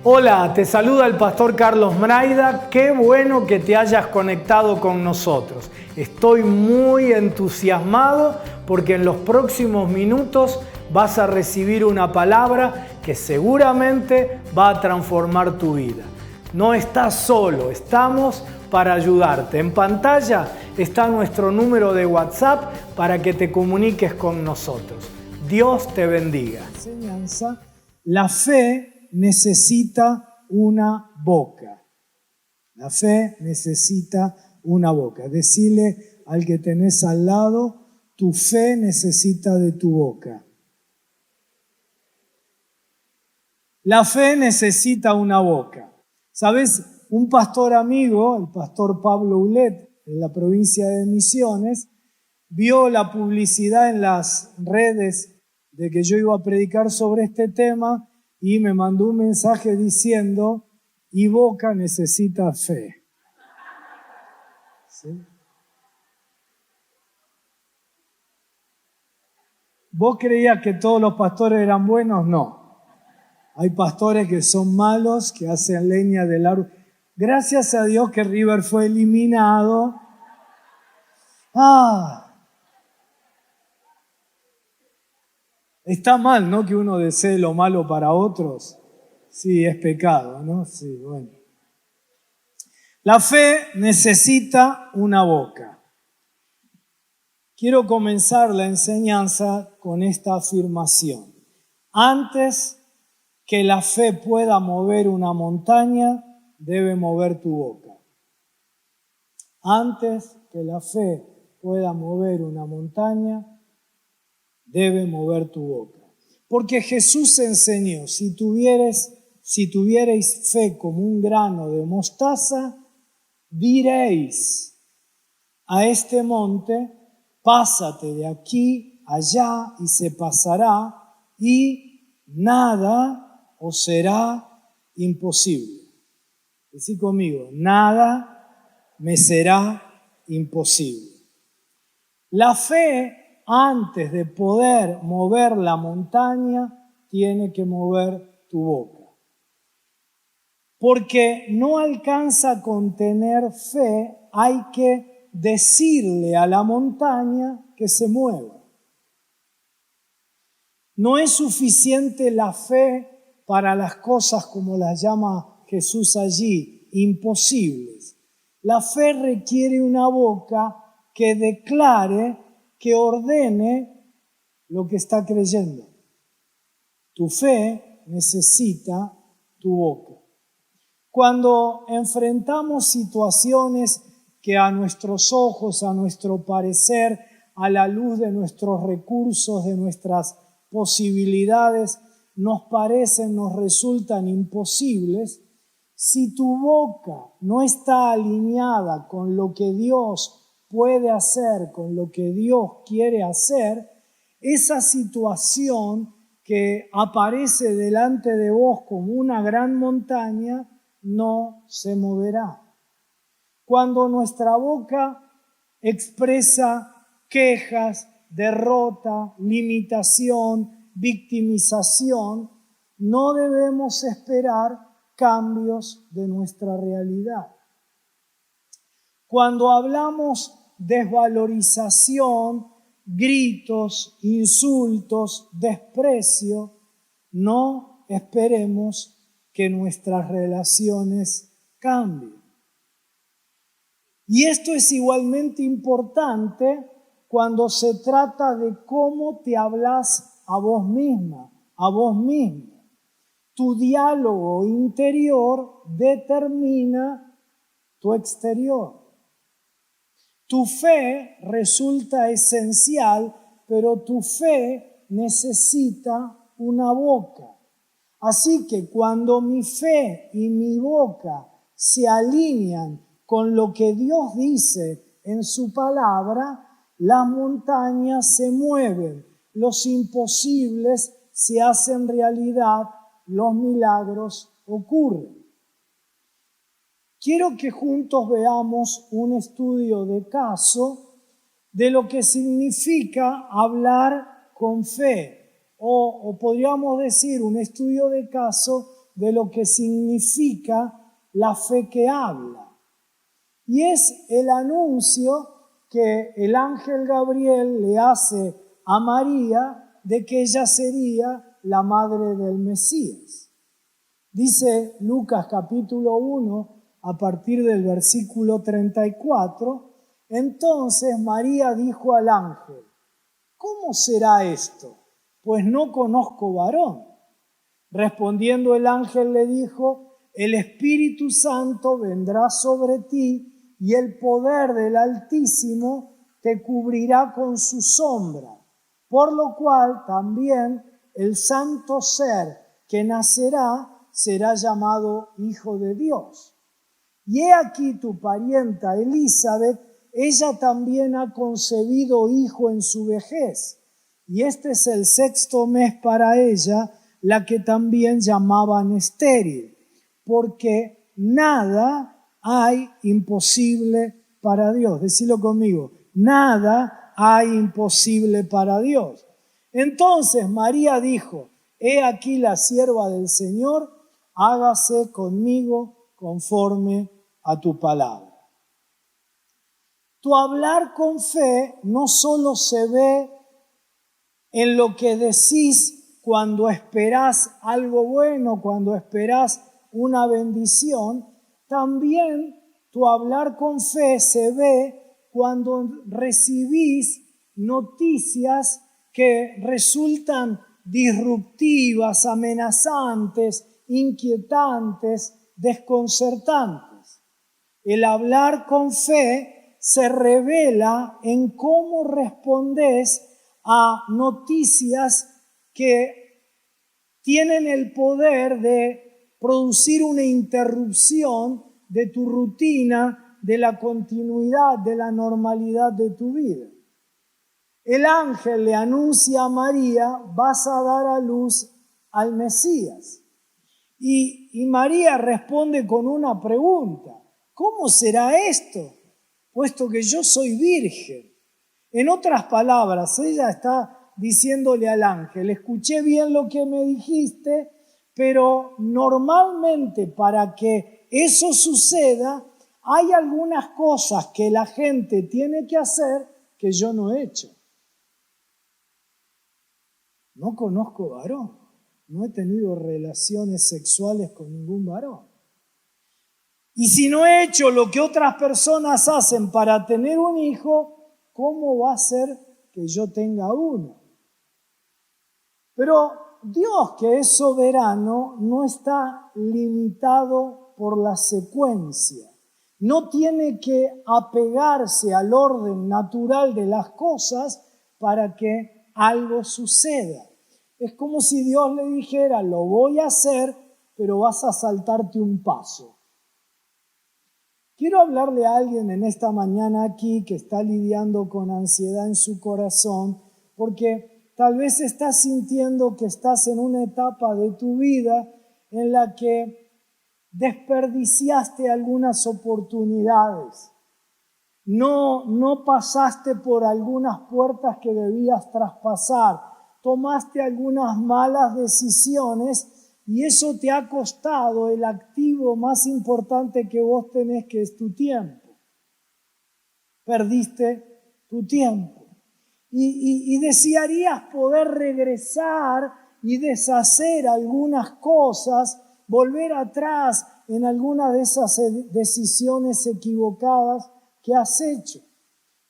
Hola, te saluda el pastor Carlos Mraida. Qué bueno que te hayas conectado con nosotros. Estoy muy entusiasmado porque en los próximos minutos vas a recibir una palabra que seguramente va a transformar tu vida. No estás solo, estamos para ayudarte. En pantalla está nuestro número de WhatsApp para que te comuniques con nosotros. Dios te bendiga. Enseñanza, la fe necesita una boca. La fe necesita una boca. Decile al que tenés al lado, tu fe necesita de tu boca. La fe necesita una boca. ¿Sabes? Un pastor amigo, el pastor Pablo Ulet, en la provincia de Misiones, vio la publicidad en las redes de que yo iba a predicar sobre este tema y me mandó un mensaje diciendo, y boca necesita fe. ¿Sí? ¿Vos creías que todos los pastores eran buenos? No. Hay pastores que son malos, que hacen leña del árbol. Gracias a Dios que River fue eliminado. Está mal, ¿no? Que uno desee lo malo para otros. Sí, es pecado, ¿no? Sí, bueno. La fe necesita una boca. Quiero comenzar la enseñanza con esta afirmación. Antes que la fe pueda mover una montaña, debe mover tu boca. Antes que la fe pueda mover una montaña, debe mover tu boca. Porque Jesús enseñó, si tuvierais fe como un grano de mostaza, diréis a este monte, pásate de aquí allá y se pasará, y nada os será imposible. Decí conmigo, nada me será imposible. La fe, antes de poder mover la montaña, tiene que mover tu boca. Porque no alcanza con tener fe, hay que decirle a la montaña que se mueva. No es suficiente la fe para las cosas, como las llama Jesús allí, imposibles. La fe requiere una boca que declare, que ordene lo que está creyendo. Tu fe necesita tu boca. Cuando enfrentamos situaciones que a nuestros ojos, a nuestro parecer, a la luz de nuestros recursos, de nuestras posibilidades, nos resultan imposibles, si tu boca no está alineada con lo que Dios puede hacer, con lo que Dios quiere hacer, esa situación que aparece delante de vos como una gran montaña no se moverá. Cuando nuestra boca expresa quejas, derrota, limitación, victimización, no debemos esperar cambios de nuestra realidad. Cuando hablamos desvalorización, gritos, insultos, desprecio, no esperemos que nuestras relaciones cambien. Y esto es igualmente importante cuando se trata de cómo te hablas a vos misma, a vos mismo. Tu diálogo interior determina tu exterior. Tu fe resulta esencial, pero tu fe necesita una boca. Así que cuando mi fe y mi boca se alinean con lo que Dios dice en su palabra, las montañas se mueven, los imposibles se hacen realidad, los milagros ocurren. Quiero que juntos veamos un estudio de caso de lo que significa hablar con fe, o podríamos decir un estudio de caso de lo que significa la fe que habla. Y es el anuncio que el ángel Gabriel le hace a María de que ella sería la madre del Mesías. Dice Lucas capítulo 1, a partir del versículo 34, entonces María dijo al ángel, ¿cómo será esto? Pues no conozco varón. Respondiendo el ángel le dijo, el Espíritu Santo vendrá sobre ti y el poder del Altísimo te cubrirá con su sombra, por lo cual también el santo ser que nacerá será llamado Hijo de Dios. Y he aquí tu parienta Elizabeth, ella también ha concebido hijo en su vejez, y este es el 6º mes para ella, la que también llamaban estéril, porque nada hay imposible para Dios. Decilo conmigo, nada hay imposible para Dios. Entonces María dijo, he aquí la sierva del Señor, hágase conmigo conforme a tu palabra. Tu hablar con fe no solo se ve en lo que decís cuando esperás algo bueno, cuando esperás una bendición, también tu hablar con fe se ve cuando recibís noticias que resultan disruptivas, amenazantes, inquietantes, desconcertantes. El hablar con fe se revela en cómo respondes a noticias que tienen el poder de producir una interrupción de tu rutina, de la continuidad, de la normalidad de tu vida. El ángel le anuncia a María, vas a dar a luz al Mesías. Y María responde con una pregunta, ¿cómo será esto? Puesto que yo soy virgen. En otras palabras, ella está diciéndole al ángel, escuché bien lo que me dijiste, pero normalmente para que eso suceda, hay algunas cosas que la gente tiene que hacer que yo no he hecho. No conozco varón, no he tenido relaciones sexuales con ningún varón. Y si no he hecho lo que otras personas hacen para tener un hijo, ¿cómo va a ser que yo tenga uno? Pero Dios, que es soberano, no está limitado por la secuencia. No tiene que apegarse al orden natural de las cosas para que algo suceda. Es como si Dios le dijera, lo voy a hacer, pero vas a saltarte un paso. Quiero hablarle a alguien en esta mañana aquí que está lidiando con ansiedad en su corazón, porque tal vez estás sintiendo que estás en una etapa de tu vida en la que desperdiciaste algunas oportunidades. No pasaste por algunas puertas que debías traspasar. Tomaste algunas malas decisiones y eso te ha costado el activo más importante que vos tenés, que es tu tiempo. Perdiste tu tiempo. Y desearías poder regresar y deshacer algunas cosas, volver atrás en alguna de esas decisiones equivocadas que has hecho.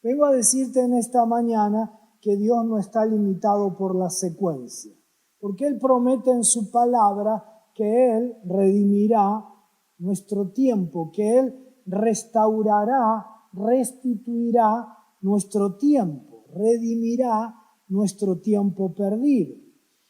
Vengo a decirte en esta mañana que Dios no está limitado por la secuencia, porque Él promete en su palabra que Él redimirá nuestro tiempo, que Él restaurará, restituirá nuestro tiempo, redimirá nuestro tiempo perdido.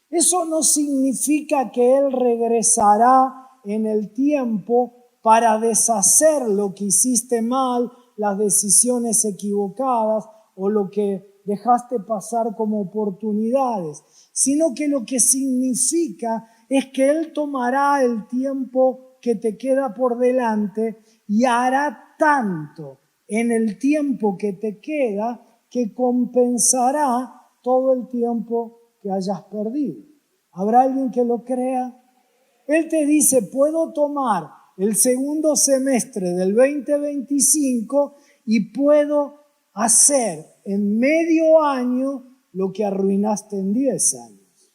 Eso no significa que Él regresará en el tiempo para deshacer lo que hiciste mal, las decisiones equivocadas o lo que dejaste pasar como oportunidades, sino que lo que significa es que Él tomará el tiempo que te queda por delante y hará tanto en el tiempo que te queda que compensará todo el tiempo que hayas perdido. ¿Habrá alguien que lo crea? Él te dice, puedo tomar el segundo semestre del 2025 y puedo hacer en medio año lo que arruinaste en 10 años.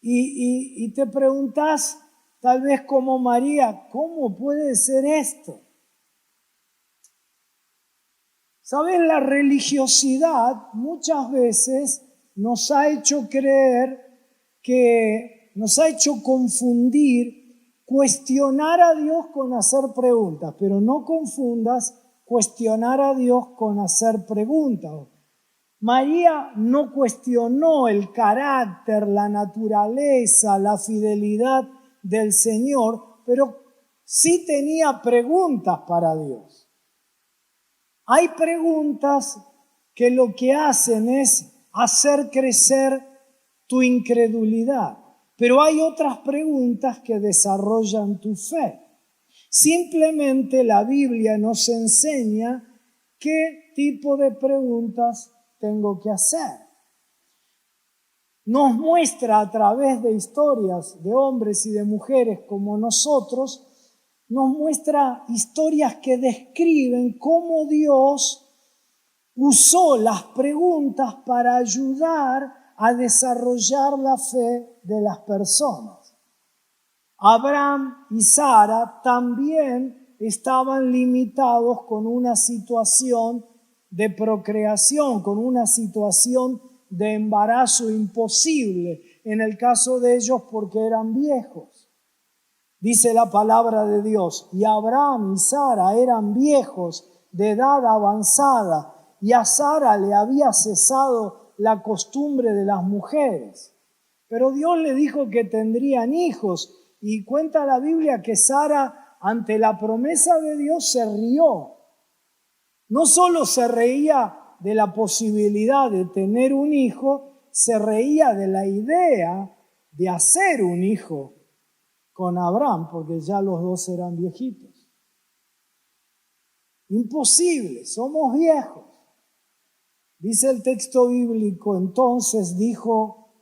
Y te preguntas, tal vez como María, ¿cómo puede ser esto? ¿Sabes? La religiosidad muchas veces nos ha hecho creer nos ha hecho confundir cuestionar a Dios con hacer preguntas, pero no confundas cuestionar a Dios con hacer preguntas. María no cuestionó el carácter, la naturaleza, la fidelidad del Señor, pero sí tenía preguntas para Dios. Hay preguntas que lo que hacen es hacer crecer tu incredulidad, pero hay otras preguntas que desarrollan tu fe. Simplemente la Biblia nos enseña qué tipo de preguntas tengo que hacer. Nos muestra a través de historias de hombres y de mujeres como nosotros, nos muestra historias que describen cómo Dios usó las preguntas para ayudar a desarrollar la fe de las personas. Abraham y Sara también estaban limitados con una situación de procreación, con una situación de embarazo imposible, en el caso de ellos porque eran viejos. Dice la palabra de Dios, y Abraham y Sara eran viejos de edad avanzada, y a Sara le había cesado la costumbre de las mujeres. Pero Dios le dijo que tendrían hijos, y cuenta la Biblia que Sara, ante la promesa de Dios, se rió. No solo se reía de la posibilidad de tener un hijo, se reía de la idea de hacer un hijo con Abraham, porque ya los dos eran viejitos. Imposible, somos viejos. Dice el texto bíblico, entonces dijo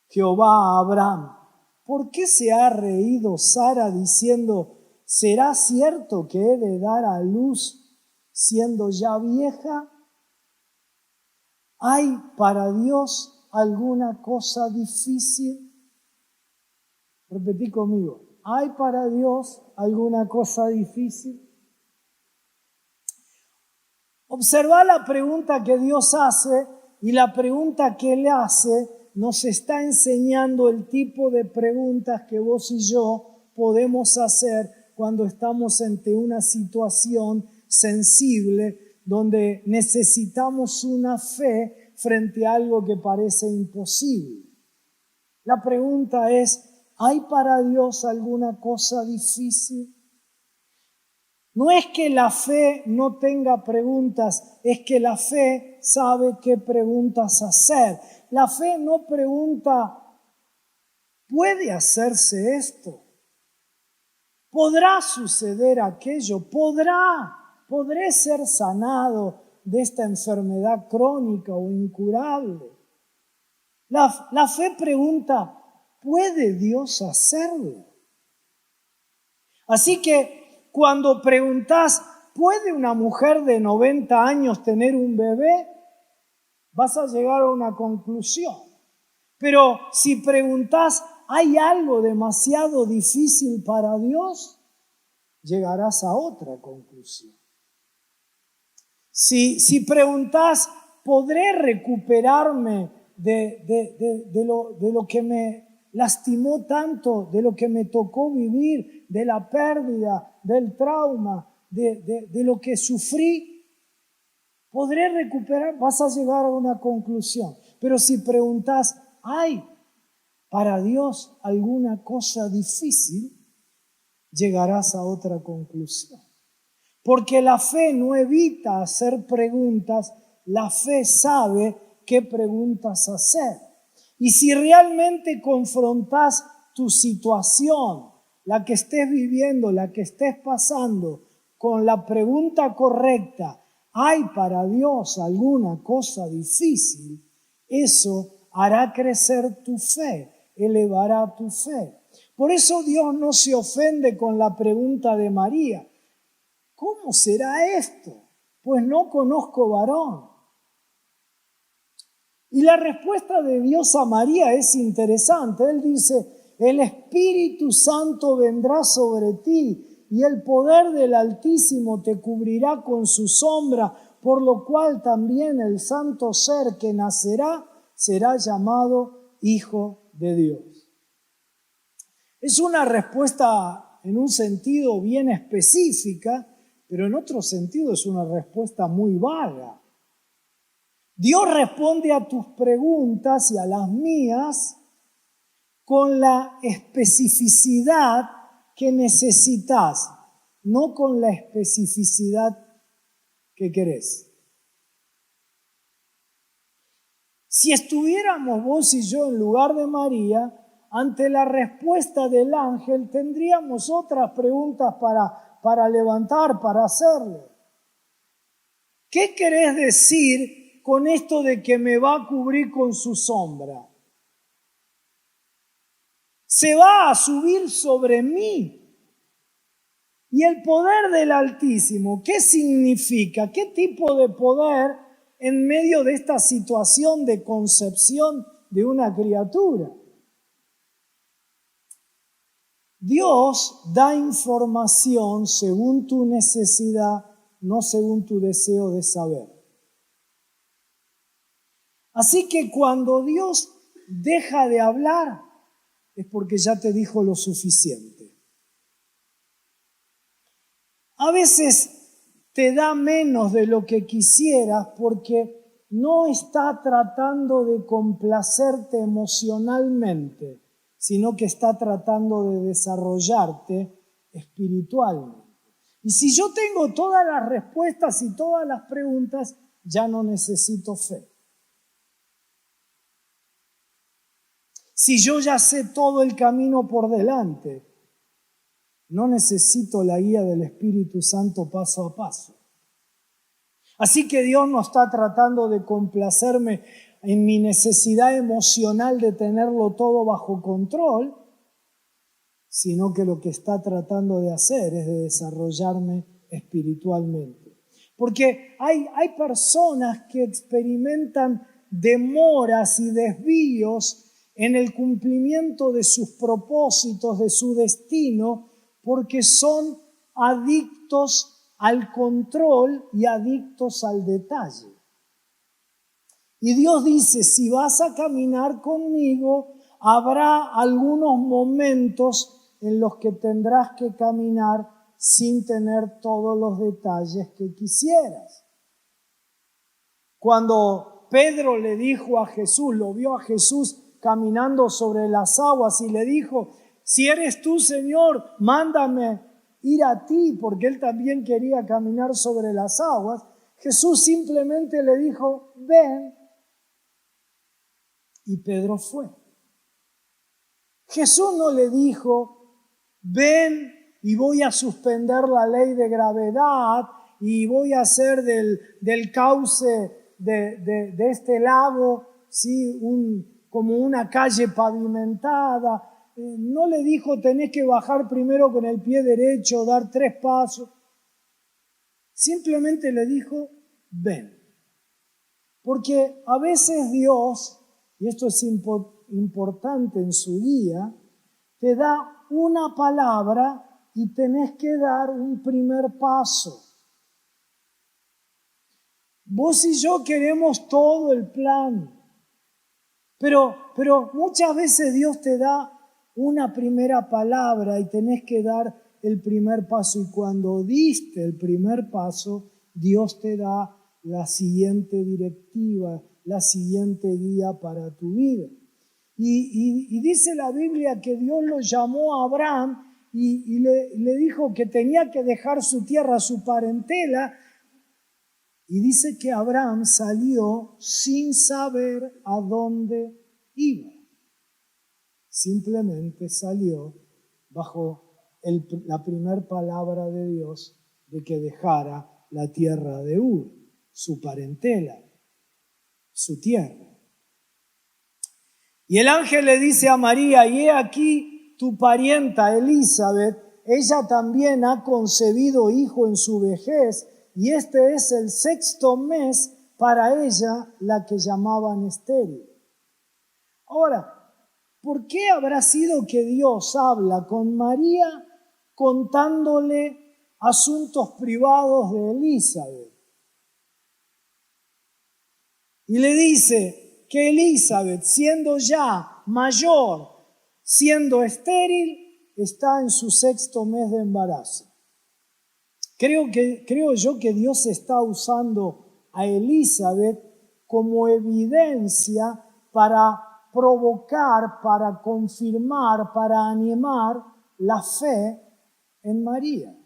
Jehová a Abraham, ¿por qué se ha reído Sara diciendo, ¿será cierto que he de dar a luz siendo ya vieja? ¿Hay para Dios alguna cosa difícil? Repetí conmigo, ¿hay para Dios alguna cosa difícil? Observa la pregunta que Dios hace y la pregunta que Él hace nos está enseñando el tipo de preguntas que vos y yo podemos hacer cuando estamos ante una situación sensible donde necesitamos una fe frente a algo que parece imposible. La pregunta es, ¿hay para Dios alguna cosa difícil? No es que la fe no tenga preguntas, es que la fe sabe qué preguntas hacer. La fe no pregunta, ¿puede hacerse esto? ¿Podrá suceder aquello? ¿Podré ser sanado de esta enfermedad crónica o incurable? La fe pregunta, ¿puede Dios hacerlo? Así que cuando preguntas, ¿puede una mujer de 90 años tener un bebé? Vas a llegar a una conclusión. Pero si preguntas, ¿hay algo demasiado difícil para Dios? Llegarás a otra conclusión. Si preguntas, ¿podré recuperarme de lo que me lastimó tanto, de lo que me tocó vivir, de la pérdida, del trauma, de lo que sufrí? ¿Podré recuperar? Vas a llegar a una conclusión. Pero si preguntas, ¿hay para Dios alguna cosa difícil? Llegarás a otra conclusión. Porque la fe no evita hacer preguntas, la fe sabe qué preguntas hacer. Y si realmente confrontas tu situación, la que estés viviendo, la que estés pasando, con la pregunta correcta, ¿hay para Dios alguna cosa difícil? Eso hará crecer tu fe elevará tu fe. Por eso Dios no se ofende con la pregunta de María. ¿Cómo será esto? Pues no conozco varón. Y la respuesta de Dios a María es interesante. Él dice, el Espíritu Santo vendrá sobre ti y el poder del Altísimo te cubrirá con su sombra, por lo cual también el santo ser que nacerá será llamado Hijo de Dios. Es una respuesta en un sentido bien específica, pero en otro sentido es una respuesta muy vaga. Dios responde a tus preguntas y a las mías con la especificidad que necesitas, no con la especificidad que querés. Si estuviéramos vos y yo en lugar de María, ante la respuesta del ángel tendríamos otras preguntas para levantar, para hacerle. ¿Qué querés decir con esto de que me va a cubrir con su sombra? Se va a subir sobre mí. Y el poder del Altísimo, ¿qué significa? ¿Qué tipo de poder en medio de esta situación de concepción de una criatura? Dios da información según tu necesidad, no según tu deseo de saber. Así que cuando Dios deja de hablar, es porque ya te dijo lo suficiente. A veces te da menos de lo que quisieras porque no está tratando de complacerte emocionalmente, sino que está tratando de desarrollarte espiritualmente. Y si yo tengo todas las respuestas y todas las preguntas, ya no necesito fe. Si yo ya sé todo el camino por delante, no necesito la guía del Espíritu Santo paso a paso. Así que Dios no está tratando de complacerme en mi necesidad emocional de tenerlo todo bajo control, sino que lo que está tratando de hacer es de desarrollarme espiritualmente. Porque hay personas que experimentan demoras y desvíos en el cumplimiento de sus propósitos, de su destino, porque son adictos al control y adictos al detalle. Y Dios dice, si vas a caminar conmigo, habrá algunos momentos en los que tendrás que caminar sin tener todos los detalles que quisieras. Cuando Pedro le dijo a Jesús, lo vio a Jesús caminando sobre las aguas y le dijo, si eres tú, Señor, mándame ir a ti, porque él también quería caminar sobre las aguas. Jesús simplemente le dijo, ven, y Pedro fue. Jesús no le dijo, ven y voy a suspender la ley de gravedad y voy a hacer del cauce de este lago, ¿sí? Como una calle pavimentada. No le dijo, tenés que bajar primero con el pie derecho, dar 3 pasos. Simplemente le dijo, ven. Porque a veces Dios, y esto es importante en su guía, te da una palabra y tenés que dar un primer paso. Vos y yo queremos todo el plan, pero muchas veces Dios te da una primera palabra y tenés que dar el primer paso. Y cuando diste el primer paso, Dios te da la siguiente directiva, la siguiente guía para tu vida. Y dice la Biblia que Dios lo llamó a Abraham y le dijo que tenía que dejar su tierra, su parentela. Y dice que Abraham salió sin saber a dónde iba. Simplemente salió bajo la primera palabra de Dios de que dejara la tierra de Ur, su parentela, su tierra. Y el ángel le dice a María, y he aquí tu parienta Elizabeth, ella también ha concebido hijo en su vejez, y este es el 6º mes para ella, la que llamaban estéril. Ahora, ¿por qué habrá sido que Dios habla con María contándole asuntos privados de Elizabeth? Y le dice que Elizabeth, siendo ya mayor, siendo estéril, está en su 6º mes de embarazo. Creo yo que Dios está usando a Elizabeth como evidencia para provocar, para confirmar, para animar la fe en María.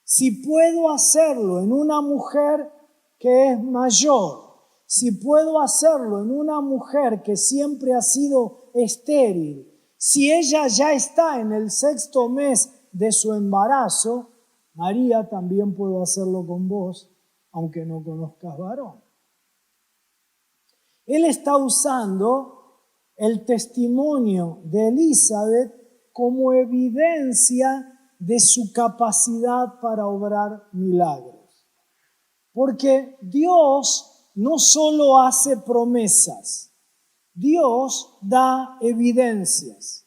Si puedo hacerlo en una mujer que es mayor, si puedo hacerlo en una mujer que siempre ha sido estéril, si ella ya está en el 6º mes de su embarazo, María, también puedo hacerlo con vos, aunque no conozcas varón. Él está usando el testimonio de Elizabeth como evidencia de su capacidad para obrar milagros. Porque Dios no solo hace promesas, Dios da evidencias.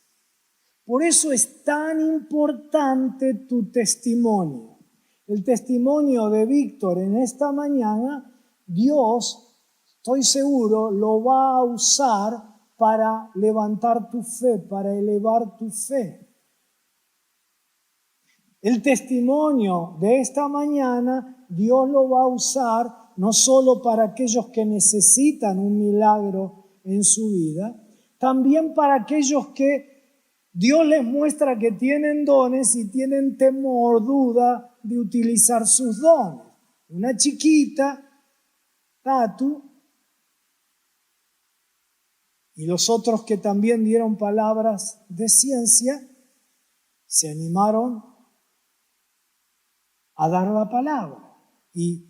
Por eso es tan importante tu testimonio. El testimonio de Víctor en esta mañana, Dios, estoy seguro, lo va a usar para levantar tu fe, para elevar tu fe. El testimonio de esta mañana, Dios lo va a usar no solo para aquellos que necesitan un milagro en su vida, también para aquellos que Dios les muestra que tienen dones y tienen temor, duda de utilizar sus dones. Una chiquita, Tatu, y los otros que también dieron palabras de ciencia, se animaron a dar la palabra. Y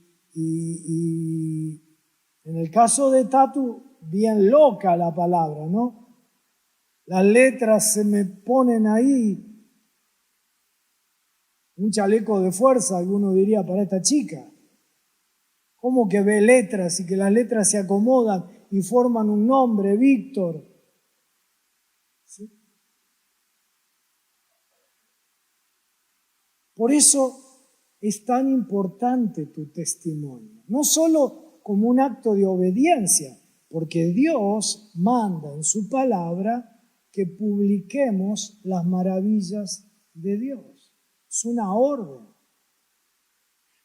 en el caso de Tatu, bien loca la palabra, ¿no? Las letras se me ponen ahí, un chaleco de fuerza, alguno diría, para esta chica. ¿Cómo que ve letras y que las letras se acomodan y forman un nombre, Víctor? ¿Sí? Por eso es tan importante tu testimonio, no solo como un acto de obediencia, porque Dios manda en su palabra que publiquemos las maravillas de Dios. Es una orden.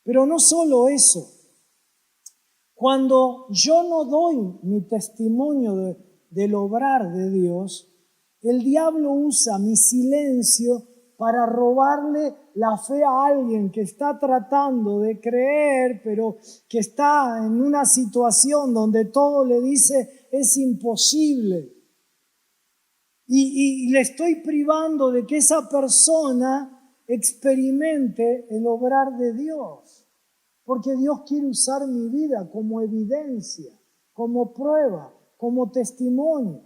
Pero no solo eso. Cuando yo no doy mi testimonio del obrar de Dios, el diablo usa mi silencio para robarle la fe a alguien que está tratando de creer, pero que está en una situación donde todo le dice es imposible. Y le estoy privando de que esa persona experimente el obrar de Dios. Porque Dios quiere usar mi vida como evidencia, como prueba, como testimonio.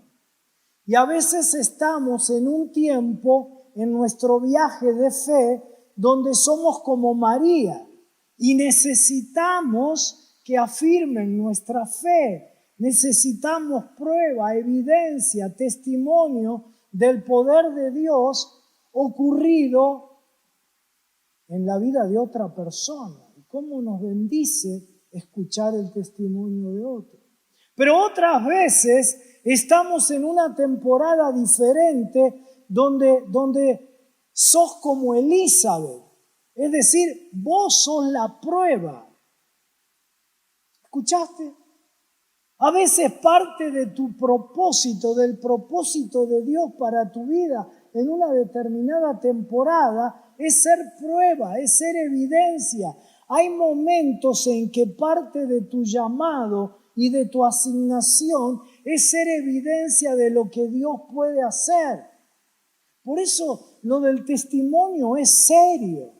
Y a veces estamos en un tiempo, en nuestro viaje de fe, donde somos como María y necesitamos que afirmen nuestra fe. Necesitamos prueba, evidencia, testimonio del poder de Dios ocurrido en la vida de otra persona. Y cómo nos bendice escuchar el testimonio de otro. Pero otras veces estamos en una temporada diferente donde sos como Elizabeth. Es decir, vos sos la prueba. ¿Escuchaste? A veces parte de tu propósito, del propósito de Dios para tu vida en una determinada temporada, es ser prueba, es ser evidencia. Hay momentos en que parte de tu llamado y de tu asignación es ser evidencia de lo que Dios puede hacer. Por eso lo del testimonio es serio.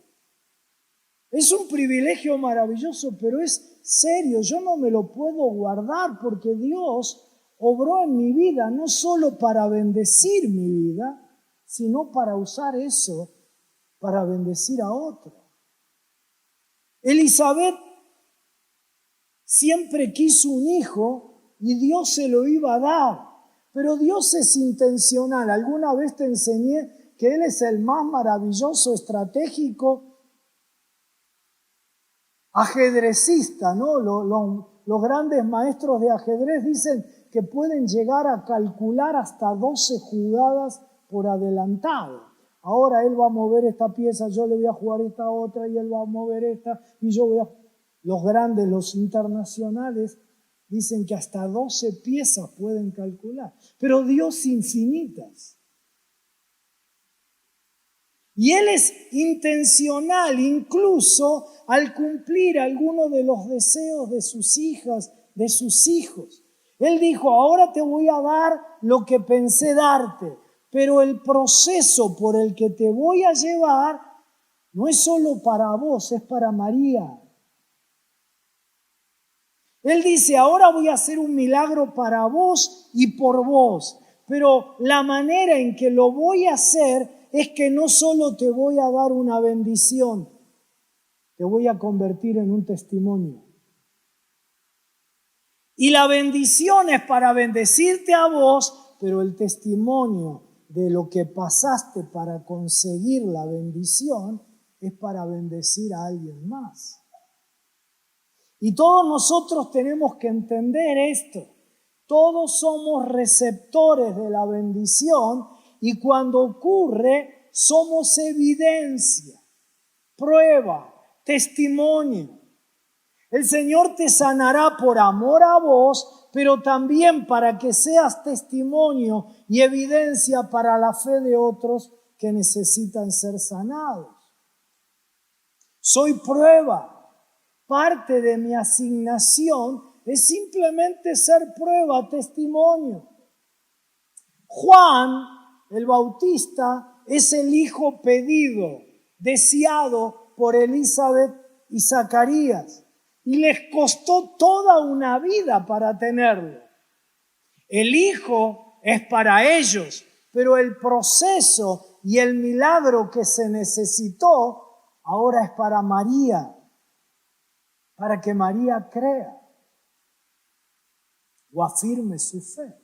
Es un privilegio maravilloso, pero es serio. Yo no me lo puedo guardar porque Dios obró en mi vida, no solo para bendecir mi vida, sino para usar eso para bendecir a otro. Elizabeth siempre quiso un hijo y Dios se lo iba a dar, pero Dios es intencional. Alguna vez te enseñé que Él es el más maravilloso, estratégico, ajedrecista, ¿no? Los grandes maestros de ajedrez dicen que pueden llegar a calcular hasta 12 jugadas por adelantado. Ahora él va a mover esta pieza, yo le voy a jugar esta otra y él va a mover esta y yo voy a... Los grandes, los internacionales, dicen que hasta 12 piezas pueden calcular, pero Dios infinitas. Y Él es intencional incluso al cumplir algunos de los deseos de sus hijas, de sus hijos. Él dijo, ahora te voy a dar lo que pensé darte, pero el proceso por el que te voy a llevar no es solo para vos, es para María. Él dice, ahora voy a hacer un milagro para vos y por vos, pero la manera en que lo voy a hacer es que no solo te voy a dar una bendición, te voy a convertir en un testimonio. Y la bendición es para bendecirte a vos, pero el testimonio de lo que pasaste para conseguir la bendición es para bendecir a alguien más. Y todos nosotros tenemos que entender esto. Todos somos receptores de la bendición y cuando ocurre somos evidencia, prueba, testimonio. El Señor te sanará por amor a vos, pero también para que seas testimonio y evidencia para la fe de otros que necesitan ser sanados. Soy prueba. Parte de mi asignación es simplemente ser prueba, testimonio. Juan, el Bautista, es el hijo pedido, deseado por Elizabeth y Zacarías. Y les costó toda una vida para tenerlo. El hijo es para ellos, pero el proceso y el milagro que se necesitó ahora es para María, para que María crea o afirme su fe.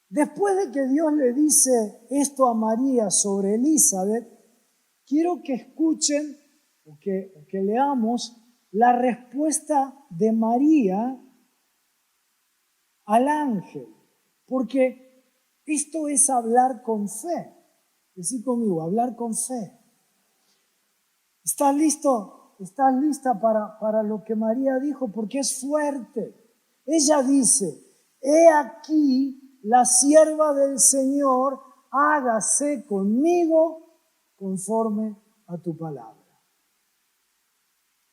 Después de que Dios le dice esto a María sobre Elizabeth, quiero que escuchen o que leamos la respuesta de María al ángel, porque esto es hablar con fe. Decí conmigo, hablar con fe. ¿Estás listo? ¿Estás lista para lo que María dijo? Porque es fuerte. Ella dice, he aquí la sierva del Señor, hágase conmigo conforme a tu palabra.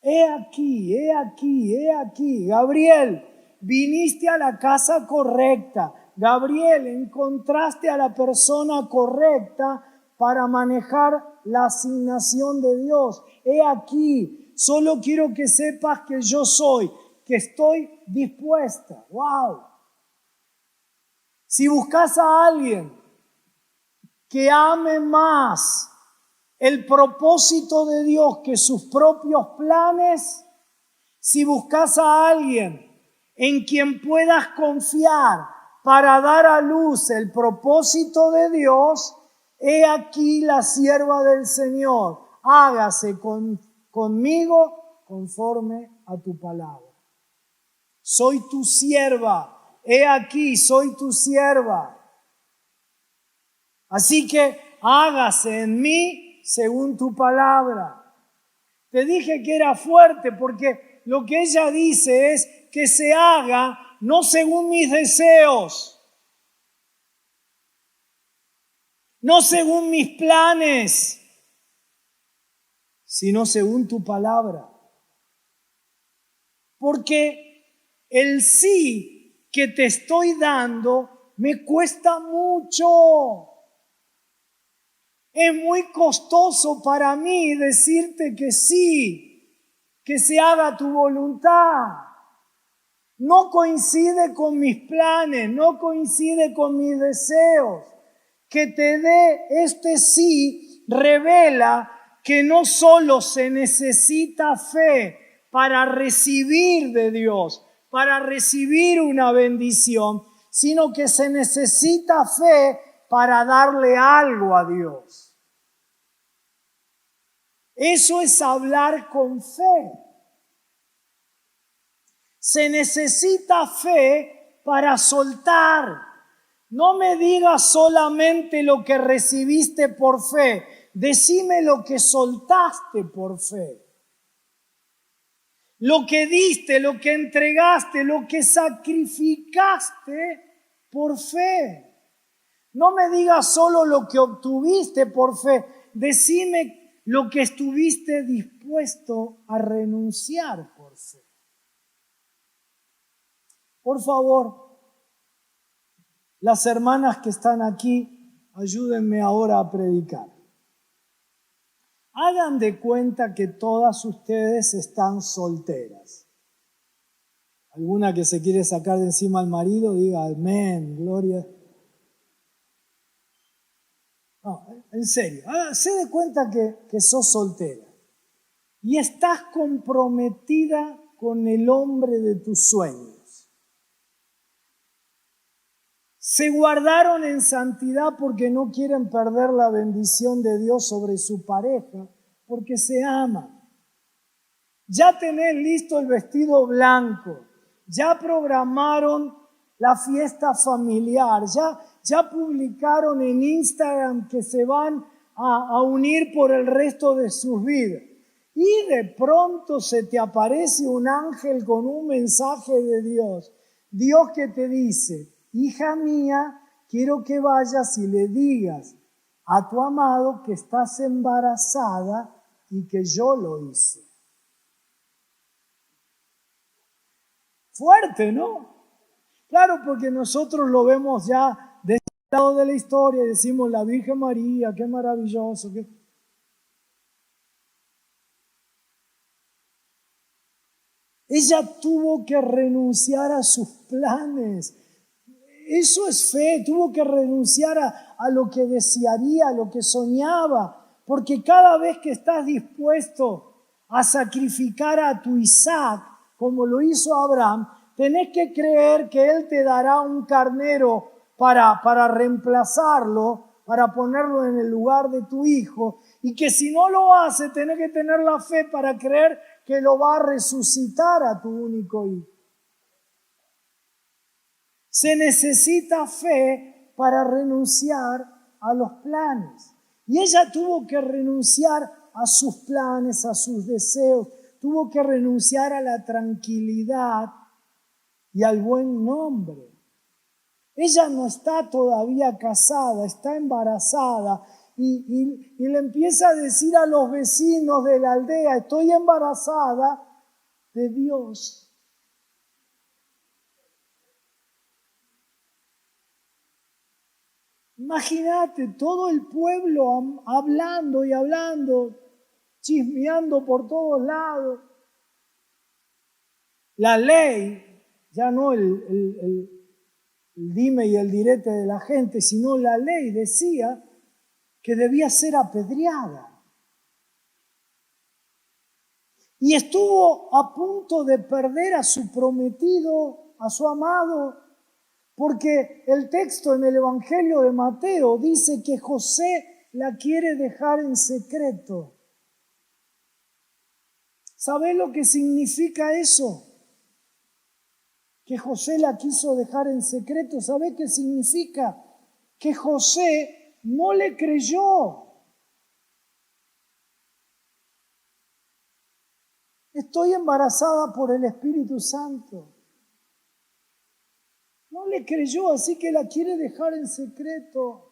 He aquí, he aquí, he aquí. Gabriel, viniste a la casa correcta. Gabriel, encontraste a la persona correcta para manejar la asignación de Dios. He aquí, solo quiero que sepas que yo soy, que estoy dispuesta. ¡Wow! Si buscas a alguien que ame más el propósito de Dios que sus propios planes, si buscas a alguien en quien puedas confiar para dar a luz el propósito de Dios, he aquí la sierva del Señor, hágase conmigo conforme a tu palabra. Soy tu sierva, he aquí, soy tu sierva. Así que hágase en mí según tu palabra. Te dije que era fuerte porque lo que ella dice es que se haga no según mis deseos, no según mis planes, sino según tu palabra. Porque el sí que te estoy dando me cuesta mucho. Es muy costoso para mí decirte que sí, que se haga tu voluntad. no coincide con mis planes, no coincide con mis deseos. Que te dé este sí revela que no solo se necesita fe para recibir de Dios, para recibir una bendición, sino que se necesita fe para darle algo a Dios. Eso es hablar con fe. Se necesita fe para soltar. No me digas solamente lo que recibiste por fe, decime lo que soltaste por fe. Lo que diste, lo que entregaste, lo que sacrificaste por fe. No me digas solo lo que obtuviste por fe, decime lo que estuviste dispuesto a renunciar por fe. Por favor, las hermanas que están aquí, ayúdenme ahora a predicar. Hagan de cuenta que todas ustedes están solteras. Alguna que se quiere sacar de encima al marido, diga amén, gloria. No, en serio, sé de cuenta que sos soltera y estás comprometida con el hombre de tus sueños. Se guardaron en santidad porque no quieren perder la bendición de Dios sobre su pareja, porque se aman. Ya tenés listo el vestido blanco, ya programaron la fiesta familiar, ya publicaron en Instagram que se van a unir por el resto de sus vidas. Y de pronto se te aparece un ángel con un mensaje de Dios. Dios que te dice: hija mía, quiero que vayas y le digas a tu amado que estás embarazada y que yo lo hice. Fuerte, ¿no? Claro, porque nosotros lo vemos ya de este lado de la historia y decimos la Virgen María, qué maravilloso. Ella tuvo que renunciar a sus planes. Eso es fe, tuvo que renunciar a lo que desearía, a lo que soñaba, porque cada vez que estás dispuesto a sacrificar a tu Isaac, como lo hizo Abraham, tenés que creer que Él te dará un carnero para reemplazarlo, para ponerlo en el lugar de tu hijo, y que si no lo hace, tenés que tener la fe para creer que lo va a resucitar a tu único hijo. Se necesita fe para renunciar a los planes. Y ella tuvo que renunciar a sus planes, a sus deseos. Tuvo que renunciar a la tranquilidad y al buen nombre. Ella no está todavía casada, está embarazada y le empieza a decir a los vecinos de la aldea: estoy embarazada de Dios. Imagínate todo el pueblo hablando y hablando, chismeando por todos lados. La ley, ya no el dime y el direte de la gente, sino la ley decía que debía ser apedreada. Y estuvo a punto de perder a su prometido, a su amado, porque el texto en el Evangelio de Mateo dice que José la quiere dejar en secreto. ¿Sabés lo que significa eso? Que José la quiso dejar en secreto. ¿Sabés qué significa? Que José no le creyó. Estoy embarazada por el Espíritu Santo. No le creyó, así que la quiere dejar en secreto.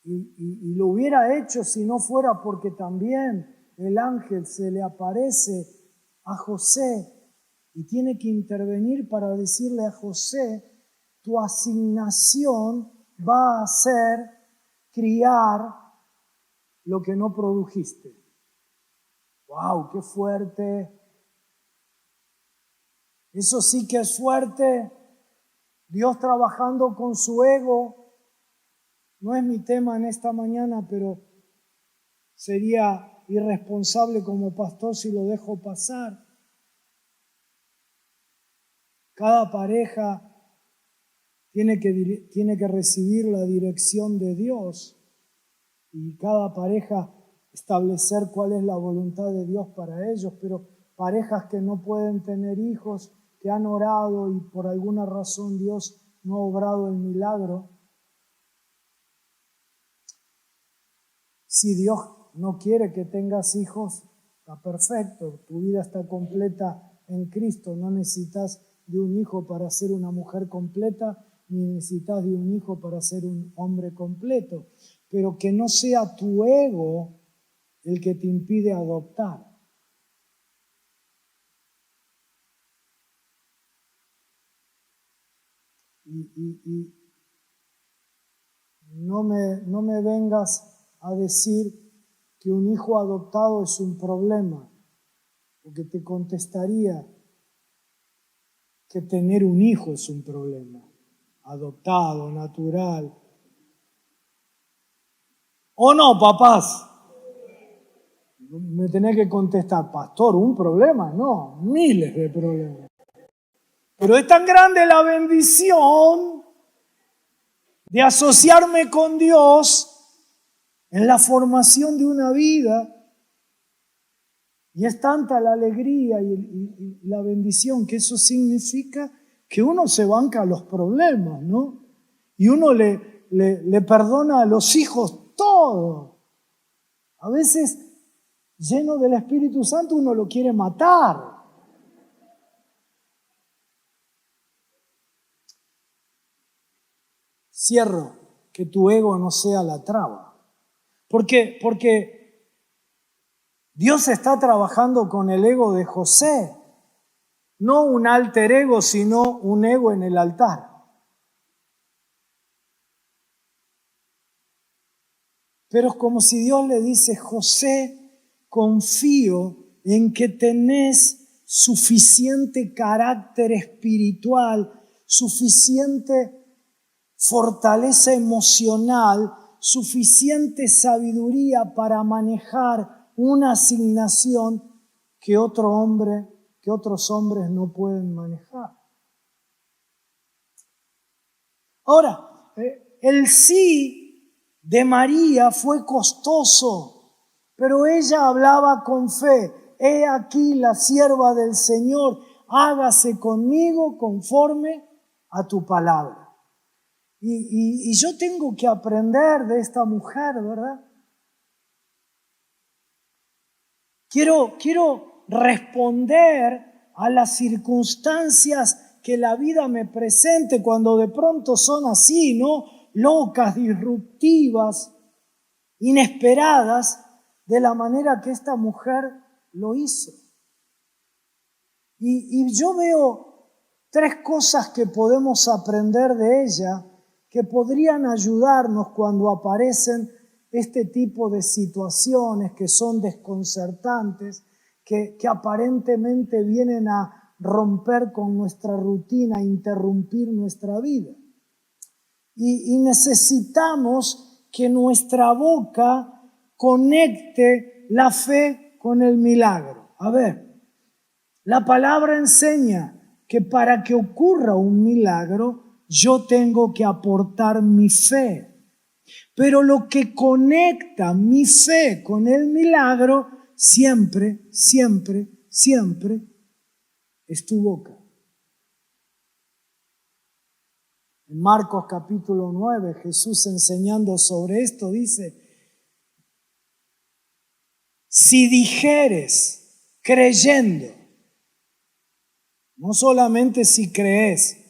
Y lo hubiera hecho si no fuera porque también el ángel se le aparece a José y tiene que intervenir para decirle a José: tu asignación va a ser criar lo que no produjiste. ¡Wow! ¡Qué fuerte! Eso sí que es fuerte. Dios trabajando con su ego. No es mi tema en esta mañana, pero sería irresponsable como pastor si lo dejo pasar. Cada pareja tiene que recibir la dirección de Dios y cada pareja establecer cuál es la voluntad de Dios para ellos, pero parejas que no pueden tener hijos, que han orado y por alguna razón Dios no ha obrado el milagro. Si Dios no quiere que tengas hijos, está perfecto, tu vida está completa en Cristo, no necesitas de un hijo para ser una mujer completa, ni necesitas de un hijo para ser un hombre completo, pero que no sea tu ego el que te impide adoptar. Y no me vengas a decir que un hijo adoptado es un problema, porque te contestaría que tener un hijo es un problema, adoptado, natural. ¿O no, papás? Me tenés que contestar, pastor, ¿un problema? No, miles de problemas. Pero es tan grande la bendición de asociarme con Dios en la formación de una vida. Y es tanta la alegría y la bendición que eso significa que uno se banca los problemas, ¿no? Y uno le perdona a los hijos todo. A veces, lleno del Espíritu Santo, uno lo quiere matar. Cierro, que tu ego no sea la traba. Porque Dios está trabajando con el ego de José. No un alter ego, sino un ego en el altar. Pero es como si Dios le dice, José, confío en que tenés suficiente carácter espiritual, suficiente fortaleza emocional, suficiente sabiduría para manejar una asignación que otros hombres no pueden manejar. Ahora, el sí de María fue costoso, pero ella hablaba con fe. He aquí la sierva del Señor, hágase conmigo conforme a tu palabra. Y yo tengo que aprender de esta mujer, ¿verdad? Quiero responder a las circunstancias que la vida me presente cuando de pronto son así, ¿no? Locas, disruptivas, inesperadas, de la manera que esta mujer lo hizo. Y yo veo 3 cosas que podemos aprender de ella que podrían ayudarnos cuando aparecen este tipo de situaciones que son desconcertantes, que aparentemente vienen a romper con nuestra rutina, a interrumpir nuestra vida. Y necesitamos que nuestra boca conecte la fe con el milagro. A ver, la palabra enseña que para que ocurra un milagro, yo tengo que aportar mi fe. Pero lo que conecta mi fe con el milagro siempre es tu boca. En Marcos capítulo 9, Jesús enseñando sobre esto dice, si dijeres creyendo, no solamente si crees,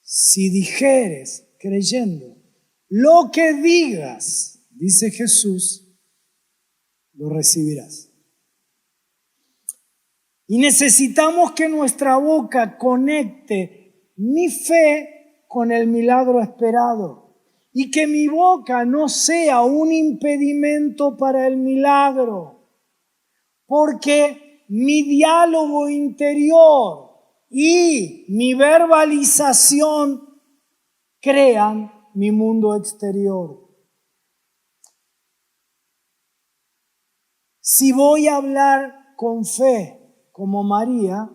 si dijeres creyendo, lo que digas, dice Jesús, lo recibirás. Y necesitamos que nuestra boca conecte mi fe con el milagro esperado. Y que mi boca no sea un impedimento para el milagro. porque mi diálogo interior y mi verbalización crean mi mundo exterior. Si voy a hablar con fe como María,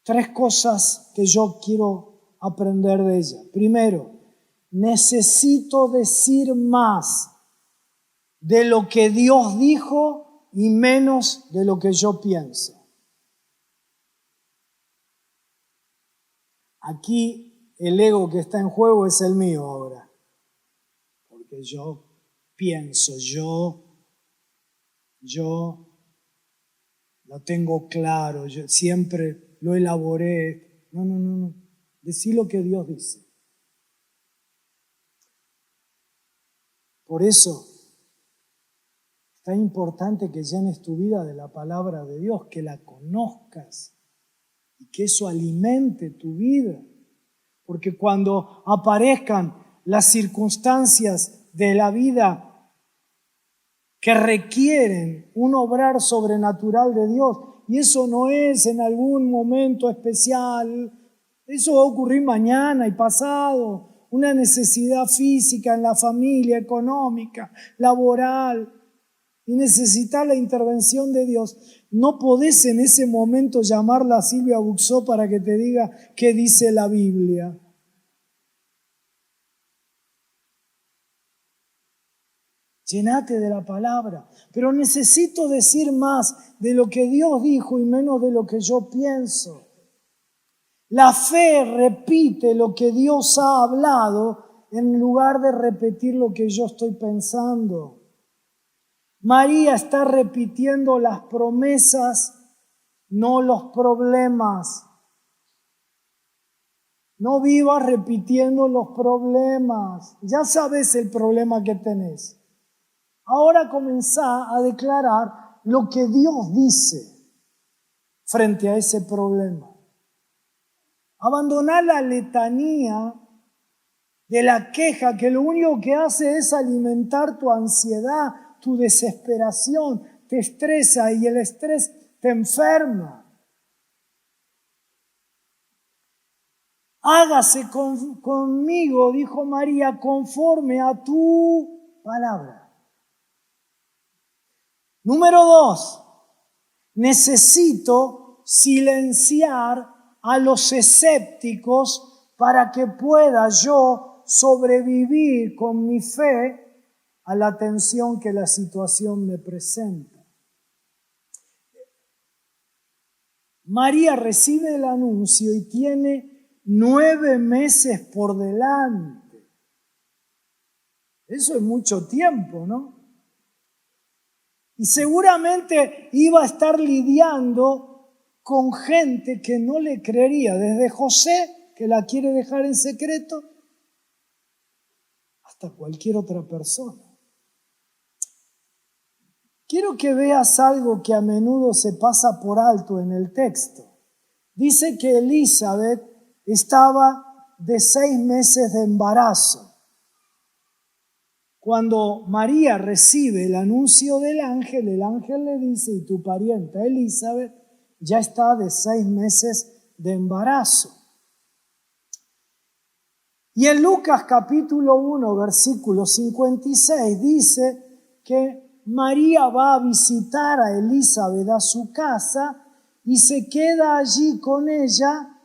3 cosas que yo quiero aprender de ella. Primero, necesito decir más de lo que Dios dijo y menos de lo que yo pienso. Aquí el ego que está en juego es el mío ahora, porque yo pienso, yo lo tengo claro, yo siempre lo elaboré. No. Decí lo que Dios dice. Por eso es tan importante que llenes tu vida de la palabra de Dios, que la conozcas y que eso alimente tu vida. Porque cuando aparezcan las circunstancias de la vida que requieren un obrar sobrenatural de Dios, y eso no es en algún momento especial, eso va a ocurrir mañana y pasado, una necesidad física en la familia, económica, laboral, y necesitar la intervención de Dios. No podés en ese momento llamarla a Silvia Buxó para que te diga qué dice la Biblia. Llenate de la palabra, pero necesito decir más de lo que Dios dijo y menos de lo que yo pienso. La fe repite lo que Dios ha hablado en lugar de repetir lo que yo estoy pensando. María está repitiendo las promesas, no los problemas. No vivas repitiendo los problemas. Ya sabes el problema que tenés. Ahora comenzá a declarar lo que Dios dice frente a ese problema. Abandonar la letanía de la queja que lo único que hace es alimentar tu ansiedad, tu desesperación, te estresa y el estrés te enferma. Hágase conmigo, dijo María, conforme a tu palabra. Número 2, necesito silenciar a los escépticos para que pueda yo sobrevivir con mi fe a la tensión que la situación me presenta. María recibe el anuncio y tiene 9 meses por delante. Eso es mucho tiempo, ¿no? Y seguramente iba a estar lidiando con gente que no le creería, desde José, que la quiere dejar en secreto, hasta cualquier otra persona. Quiero que veas algo que a menudo se pasa por alto en el texto. Dice que Elizabeth estaba de 6 meses de embarazo. Cuando María recibe el anuncio del ángel, el ángel le dice, y tu parienta Elizabeth ya está de 6 meses de embarazo. Y en Lucas capítulo 1, versículo 56 dice que María va a visitar a Elizabeth a su casa y se queda allí con ella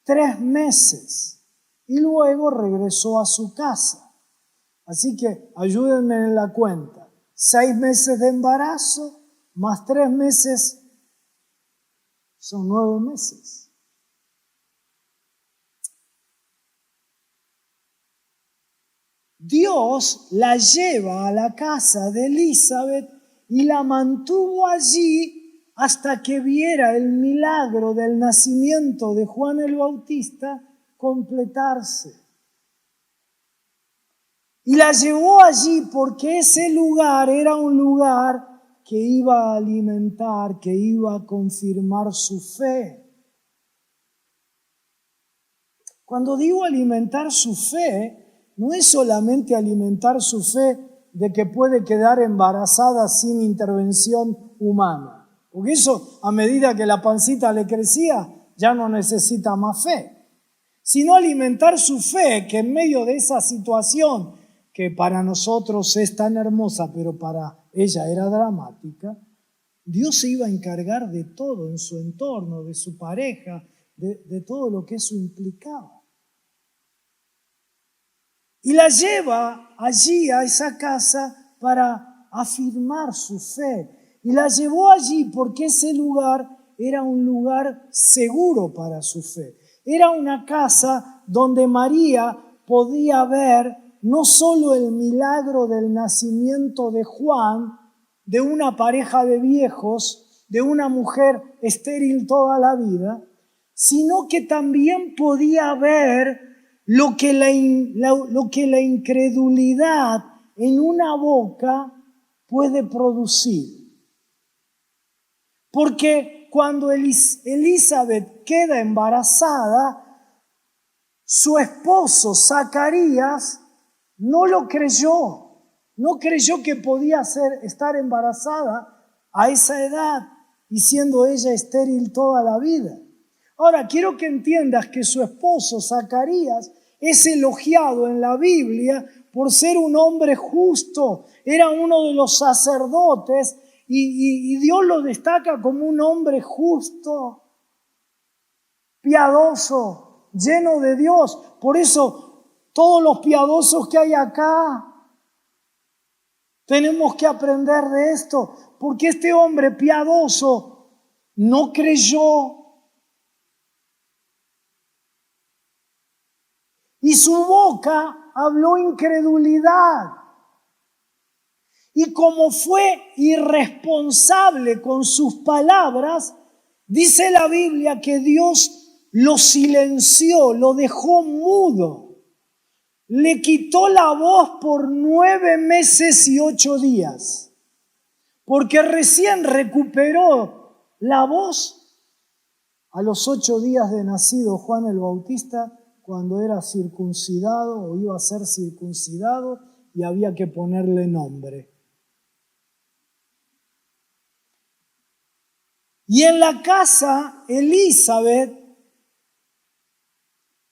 3 meses y luego regresó a su casa. Así que ayúdenme en la cuenta. 6 meses de embarazo más 3 meses son 9 meses. Dios la lleva a la casa de Elizabeth y la mantuvo allí hasta que viera el milagro del nacimiento de Juan el Bautista completarse. Y la llevó allí porque ese lugar era un lugar que iba a alimentar, que iba a confirmar su fe. Cuando digo alimentar su fe, no es solamente alimentar su fe de que puede quedar embarazada sin intervención humana. Porque eso, a medida que la pancita le crecía, ya no necesita más fe. Sino alimentar su fe, que en medio de esa situación, que para nosotros es tan hermosa, pero para ella era dramática, Dios se iba a encargar de todo en su entorno, de su pareja, de todo lo que eso implicaba. Y la lleva allí a esa casa para afirmar su fe. Y la llevó allí porque ese lugar era un lugar seguro para su fe. Era una casa donde María podía ver no solo el milagro del nacimiento de Juan, de una pareja de viejos, de una mujer estéril toda la vida, sino que también podía ver lo que la incredulidad en una boca puede producir. Porque cuando Elizabeth queda embarazada, su esposo Zacarías no lo creyó. No creyó que podía estar embarazada a esa edad y siendo ella estéril toda la vida. Ahora, quiero que entiendas que su esposo Zacarías es elogiado en la Biblia por ser un hombre justo. Era uno de los sacerdotes y Dios lo destaca como un hombre justo, piadoso, lleno de Dios. Por eso, todos los piadosos que hay acá, tenemos que aprender de esto, porque este hombre piadoso no creyó. Y su boca habló incredulidad. Y como fue irresponsable con sus palabras, dice la Biblia que Dios lo silenció, lo dejó mudo. Le quitó la voz por 9 meses y 8 días. Porque recién recuperó la voz a los 8 días de nacido Juan el Bautista, cuando era circuncidado o iba a ser circuncidado y había que ponerle nombre. Y en la casa, Elizabeth,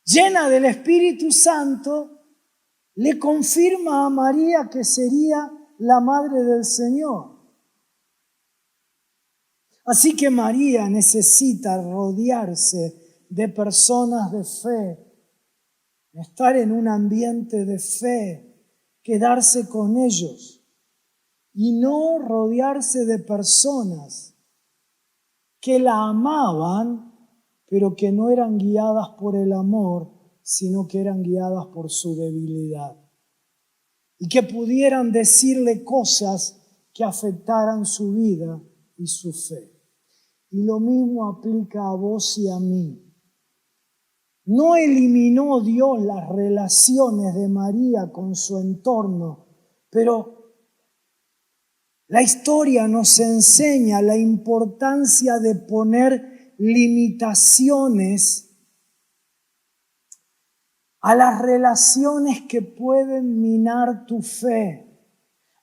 llena del Espíritu Santo, le confirma a María que sería la madre del Señor. Así que María necesita rodearse de personas de fe, estar en un ambiente de fe, quedarse con ellos y no rodearse de personas que la amaban, pero que no eran guiadas por el amor, sino que eran guiadas por su debilidad. Y que pudieran decirle cosas que afectaran su vida y su fe. Y lo mismo aplica a vos y a mí. No eliminó Dios las relaciones de María con su entorno, pero la historia nos enseña la importancia de poner limitaciones a las relaciones que pueden minar tu fe,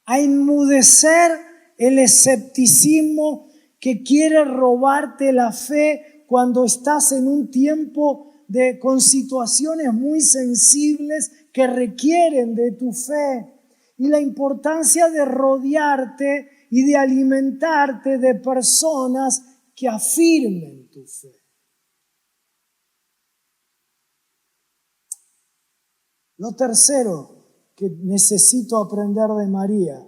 a enmudecer el escepticismo que quiere robarte la fe cuando estás en un tiempo con situaciones muy sensibles que requieren de tu fe. Y la importancia de rodearte y de alimentarte de personas que afirmen tu fe. Lo tercero que necesito aprender de María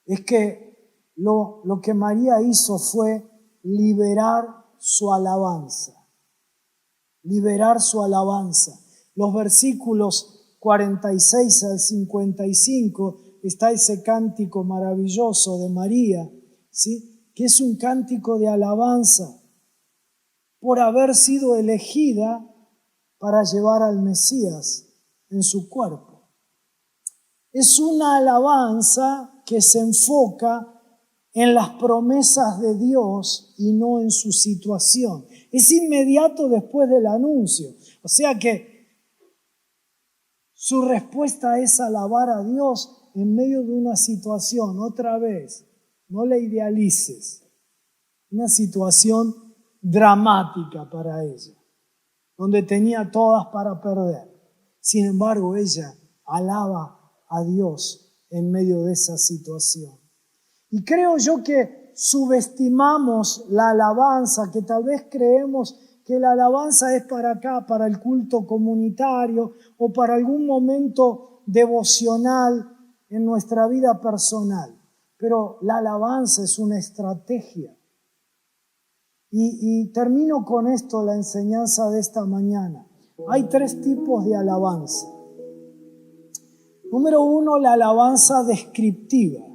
es que lo que María hizo fue liberar su alabanza. Liberar su alabanza. Los versículos 46 al 55 está ese cántico maravilloso de María, ¿sí? Que es un cántico de alabanza por haber sido elegida para llevar al Mesías en su cuerpo. Es una alabanza que se enfoca en las promesas de Dios y no en su situación. Es inmediato después del anuncio. O sea que su respuesta es alabar a Dios en medio de una situación, otra vez, no la idealices. Una situación dramática para ella, donde tenía todas para perder. Sin embargo, ella alaba a Dios en medio de esa situación. Y creo yo que subestimamos la alabanza, que tal vez creemos que la alabanza es para acá, para el culto comunitario o para algún momento devocional en nuestra vida personal. Pero la alabanza es una estrategia. Y termino con esto la enseñanza de esta mañana. Hay 3 tipos de alabanza. Número 1, la alabanza descriptiva.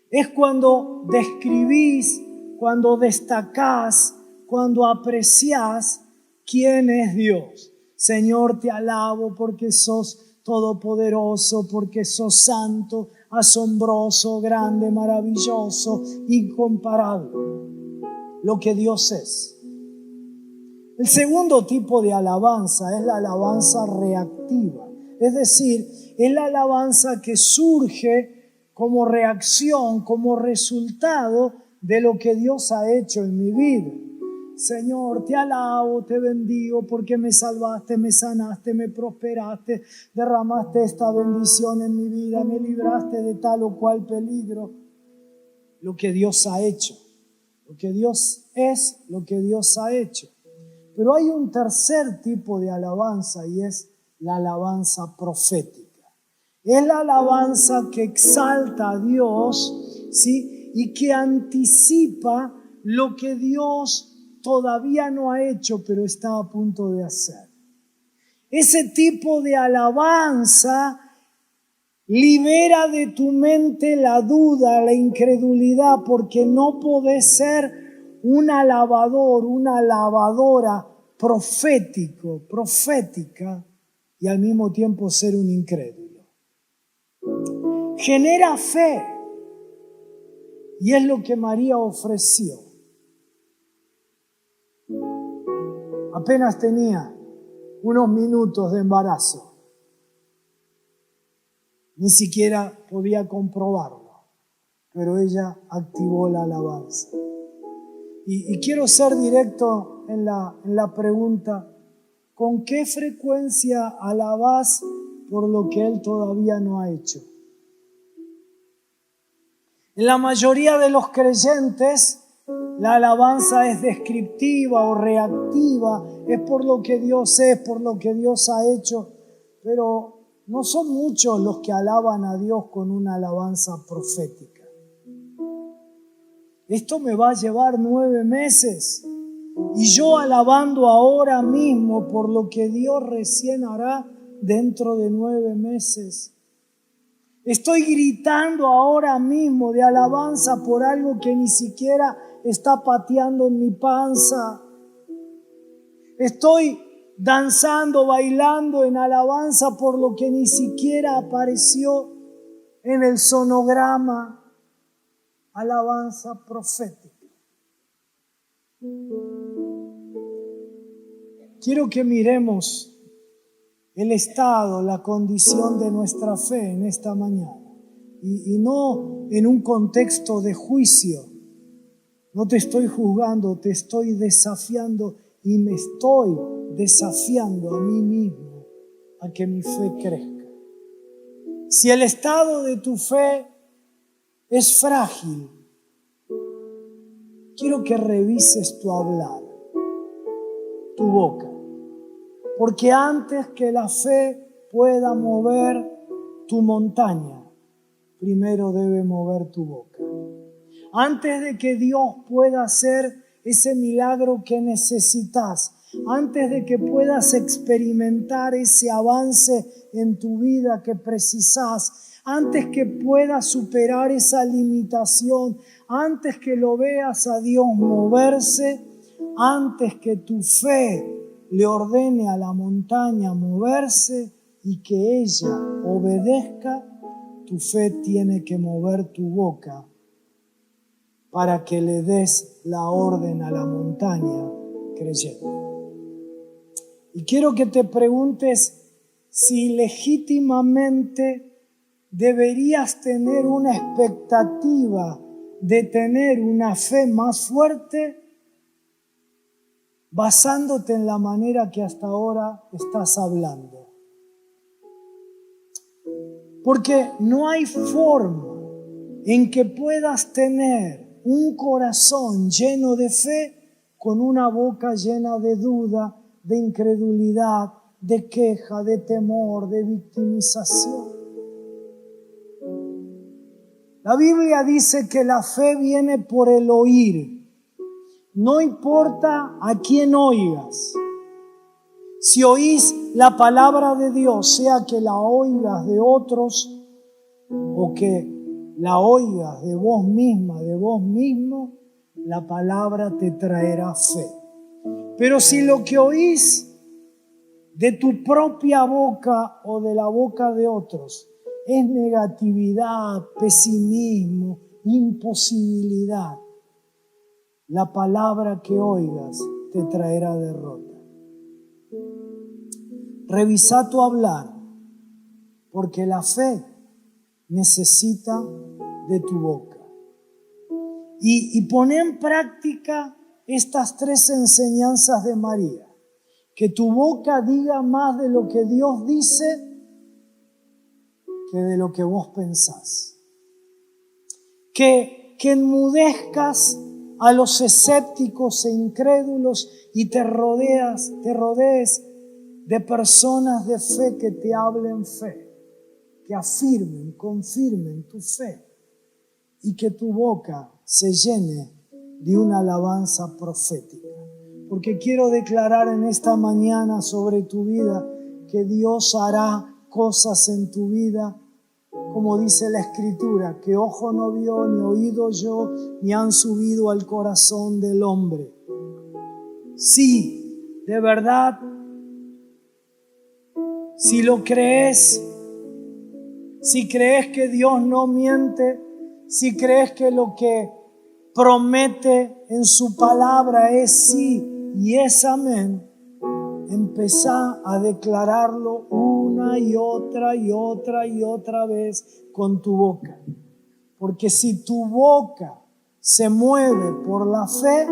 Es cuando describís, cuando destacás, cuando apreciás quién es Dios. Señor, te alabo porque sos todopoderoso, porque sos santo, asombroso, grande, maravilloso, incomparable. Lo que Dios es. El segundo tipo de alabanza es la alabanza reactiva. Es decir, es la alabanza que surge como reacción, como resultado de lo que Dios ha hecho en mi vida. Señor, te alabo, te bendigo porque me salvaste, me sanaste, me prosperaste, derramaste esta bendición en mi vida, me libraste de tal o cual peligro. Lo que Dios ha hecho, lo que Dios es, lo que Dios ha hecho. Pero hay un tercer tipo de alabanza y es la alabanza profética. Es la alabanza que exalta a Dios, ¿sí? Y que anticipa lo que Dios todavía no ha hecho, pero está a punto de hacer. Ese tipo de alabanza libera de tu mente la duda, la incredulidad, porque no podés ser un alabador, una alabadora profética y al mismo tiempo ser un incrédulo. Genera fe y es lo que María ofreció. Apenas tenía unos minutos de embarazo. Ni siquiera podía comprobarlo, pero ella activó la alabanza. Y quiero ser directo en la pregunta, ¿con qué frecuencia alabás por lo que Él todavía no ha hecho? En la mayoría de los creyentes, la alabanza es descriptiva o reactiva, es por lo que Dios es, por lo que Dios ha hecho, pero no son muchos los que alaban a Dios con una alabanza profética. Esto me va a llevar 9 meses y yo alabando ahora mismo por lo que Dios recién hará dentro de 9 meses. Estoy gritando ahora mismo de alabanza por algo que ni siquiera está pateando en mi panza. Estoy danzando, bailando en alabanza por lo que ni siquiera apareció en el sonograma. Alabanza profética. Quiero que miremos el estado, la condición de nuestra fe en esta mañana y no en un contexto de juicio. No te estoy juzgando, te estoy desafiando y me estoy desafiando a mí mismo a que mi fe crezca. Si el estado de tu fe es frágil, quiero que revises tu hablar, tu boca. Porque antes que la fe pueda mover tu montaña, primero debe mover tu boca. Antes de que Dios pueda hacer ese milagro que necesitas, antes de que puedas experimentar ese avance en tu vida que precisas, antes que puedas superar esa limitación, antes que lo veas a Dios moverse, antes que tu fe le ordene a la montaña moverse y que ella obedezca, tu fe tiene que mover tu boca para que le des la orden a la montaña creyendo. Y quiero que te preguntes si legítimamente deberías tener una expectativa de tener una fe más fuerte basándote en la manera que hasta ahora estás hablando. Porque no hay forma en que puedas tener un corazón lleno de fe con una boca llena de duda, de incredulidad, de queja, de temor, de victimización. La Biblia dice que la fe viene por el oír. No importa a quién oigas. Si oís la palabra de Dios, sea que la oigas de otros o que la oigas de vos misma, de vos mismo, la palabra te traerá fe. Pero si lo que oís de tu propia boca o de la boca de otros es negatividad, pesimismo, imposibilidad, la palabra que oigas te traerá derrota. Revisa tu hablar, porque la fe necesita de tu boca. Y pon en práctica estas 3 enseñanzas de María. Que tu boca diga más de lo que Dios dice que de lo que vos pensás. Que enmudezcas a los escépticos e incrédulos y te rodees de personas de fe que te hablen fe, que afirmen, confirmen tu fe, y que tu boca se llene de una alabanza profética. Porque quiero declarar en esta mañana sobre tu vida que Dios hará cosas en tu vida, como dice la Escritura, que ojo no vio, ni oído oyó, ni han subido al corazón del hombre. Sí, de verdad, si lo crees, si crees que Dios no miente, si crees que lo que promete en su palabra es sí y es amén, empezá a declararlo una y otra y otra y otra vez con tu boca. Porque si tu boca se mueve por la fe,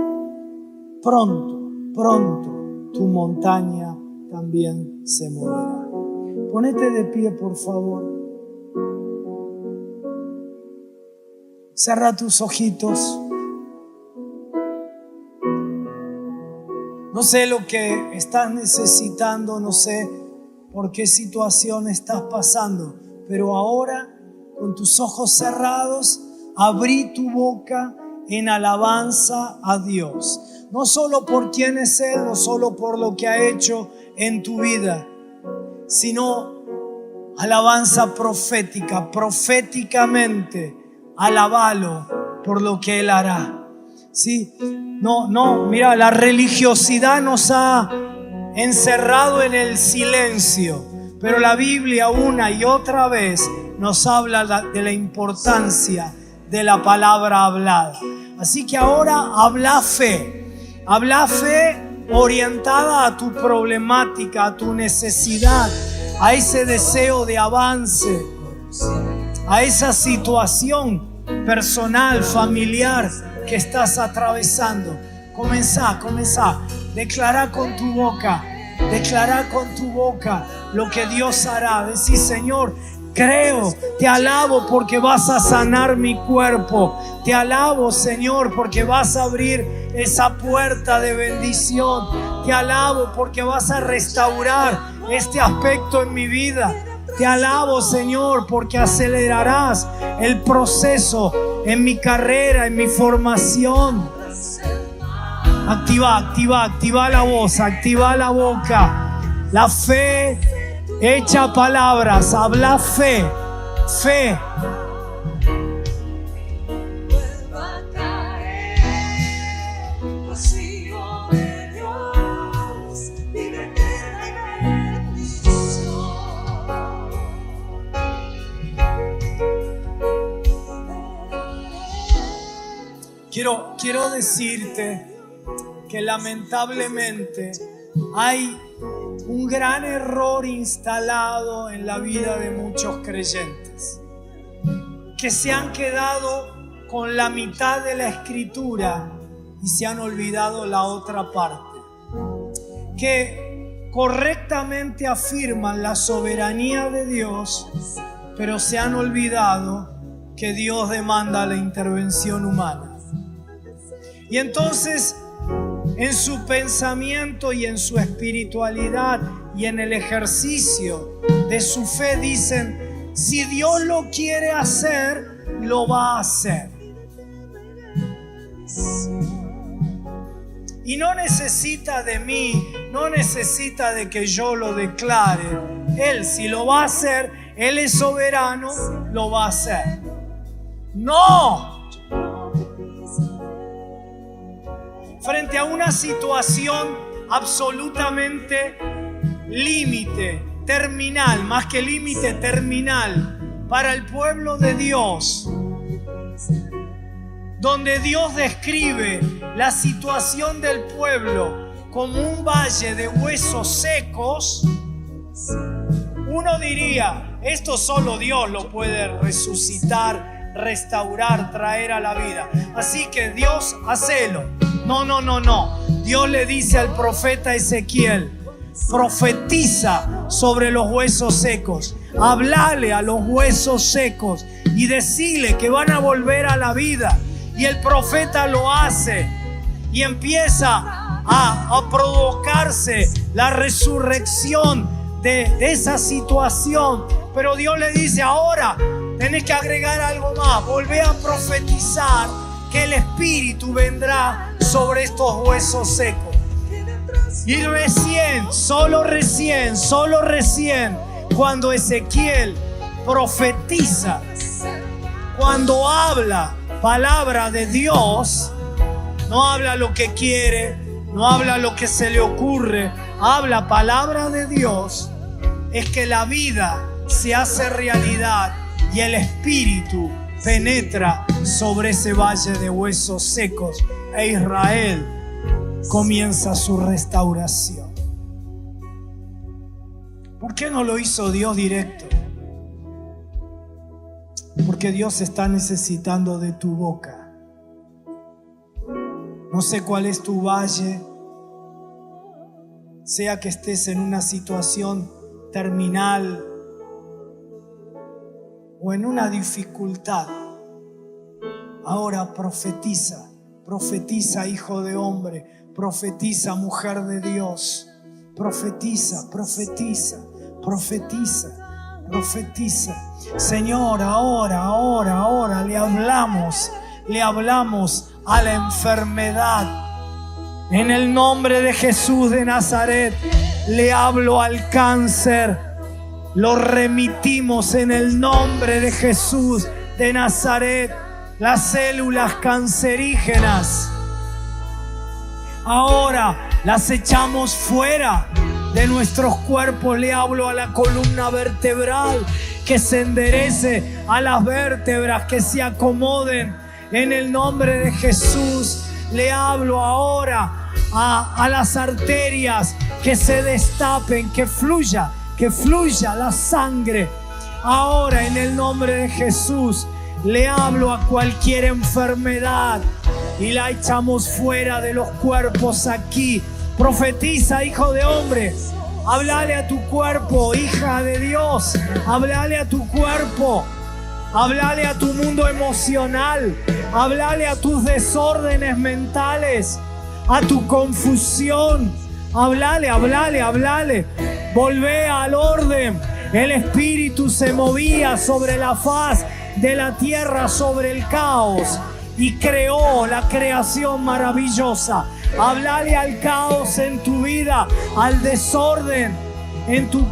pronto tu montaña también se moverá. Ponete de pie, por favor. Cerra tus ojitos. No sé lo que estás necesitando, no sé por qué situación estás pasando, pero ahora, con tus ojos cerrados, abrí tu boca en alabanza a Dios. No solo por quién es Él, no solo por lo que ha hecho en tu vida, sino alabanza profética, proféticamente, alabalo por lo que Él hará. Sí, mira, la religiosidad nos ha encerrado en el silencio, pero la Biblia una y otra vez nos habla de la importancia de la palabra hablada. Así que ahora habla fe orientada a tu problemática, a tu necesidad, a ese deseo de avance, a esa situación personal, familiar que estás atravesando. Comenzá. Declará con tu boca lo que Dios hará. Decí: Señor, creo, te alabo porque vas a sanar mi cuerpo. Te alabo, Señor, porque vas a abrir esa puerta de bendición. Te alabo porque vas a restaurar este aspecto en mi vida. Te alabo, Señor, porque acelerarás el proceso en mi carrera, en mi formación. Activa la voz, activa la boca. La fe echa palabras, habla fe. Quiero decirte que lamentablemente hay un gran error instalado en la vida de muchos creyentes que se han quedado con la mitad de la escritura y se han olvidado la otra parte, que correctamente afirman la soberanía de Dios, pero se han olvidado que Dios demanda la intervención humana. Y entonces, en su pensamiento y en su espiritualidad y en el ejercicio de su fe dicen, si Dios lo quiere hacer, lo va a hacer. Y no necesita de mí, no necesita de que yo lo declare. Él, si lo va a hacer, Él es soberano, lo va a hacer. ¡No! Frente a una situación absolutamente límite, terminal, más que límite, terminal, para el pueblo de Dios, donde Dios describe la situación del pueblo como un valle de huesos secos, uno diría, esto solo Dios lo puede resucitar, restaurar, traer a la vida. Así que Dios, hacelo. No. Dios le dice al profeta Ezequiel, profetiza sobre los huesos secos. Hablale a los huesos secos y decile que van a volver a la vida. Y el profeta lo hace y empieza a provocarse la resurrección de esa situación. Pero Dios le dice, ahora tenés que agregar algo más. Volvé a profetizar que el Espíritu vendrá sobre estos huesos secos. Y solo recién, cuando Ezequiel profetiza, cuando habla palabra de Dios, no habla lo que quiere, no habla lo que se le ocurre, habla palabra de Dios, es que la vida se hace realidad y el Espíritu penetra sobre ese valle de huesos secos e Israel comienza su restauración. ¿Por qué no lo hizo Dios directo? Porque Dios está necesitando de tu boca. No sé cuál es tu valle, sea que estés en una situación terminal o en una dificultad. Ahora profetiza, hijo de hombre, profetiza, mujer de Dios, profetiza. Señor, ahora le hablamos a la enfermedad. En el nombre de Jesús de Nazaret, le hablo al cáncer. Lo remitimos en el nombre de Jesús de Nazaret. Las células cancerígenas, ahora las echamos fuera de nuestros cuerpos. Le hablo a la columna vertebral, que se enderece, a las vértebras que se acomoden en el nombre de Jesús. Le hablo ahora a las arterias, que se destapen, que fluya la sangre. Ahora en el nombre de Jesús le hablo a cualquier enfermedad y la echamos fuera de los cuerpos aquí. Profetiza, hijo de hombre. Háblale a tu cuerpo, hija de Dios. Háblale a tu cuerpo. Háblale a tu mundo emocional. Háblale a tus desórdenes mentales, a tu confusión. Háblale. Volvé al orden. El Espíritu se movía sobre la faz de la tierra, sobre el caos, y creó la creación maravillosa. Háblale al caos en tu vida, al desorden en tu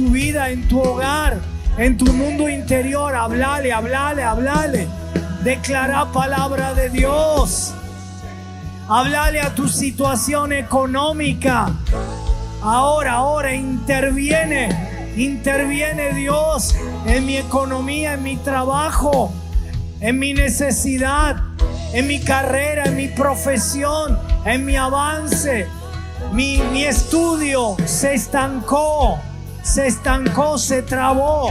vida, en tu hogar, en tu mundo interior. Háblale. Declara palabra de Dios. Háblale a tu situación económica. Ahora interviene Dios en mi economía, en mi trabajo, en mi necesidad, en mi carrera, en mi profesión, en mi avance. Mi estudio se estancó, se trabó.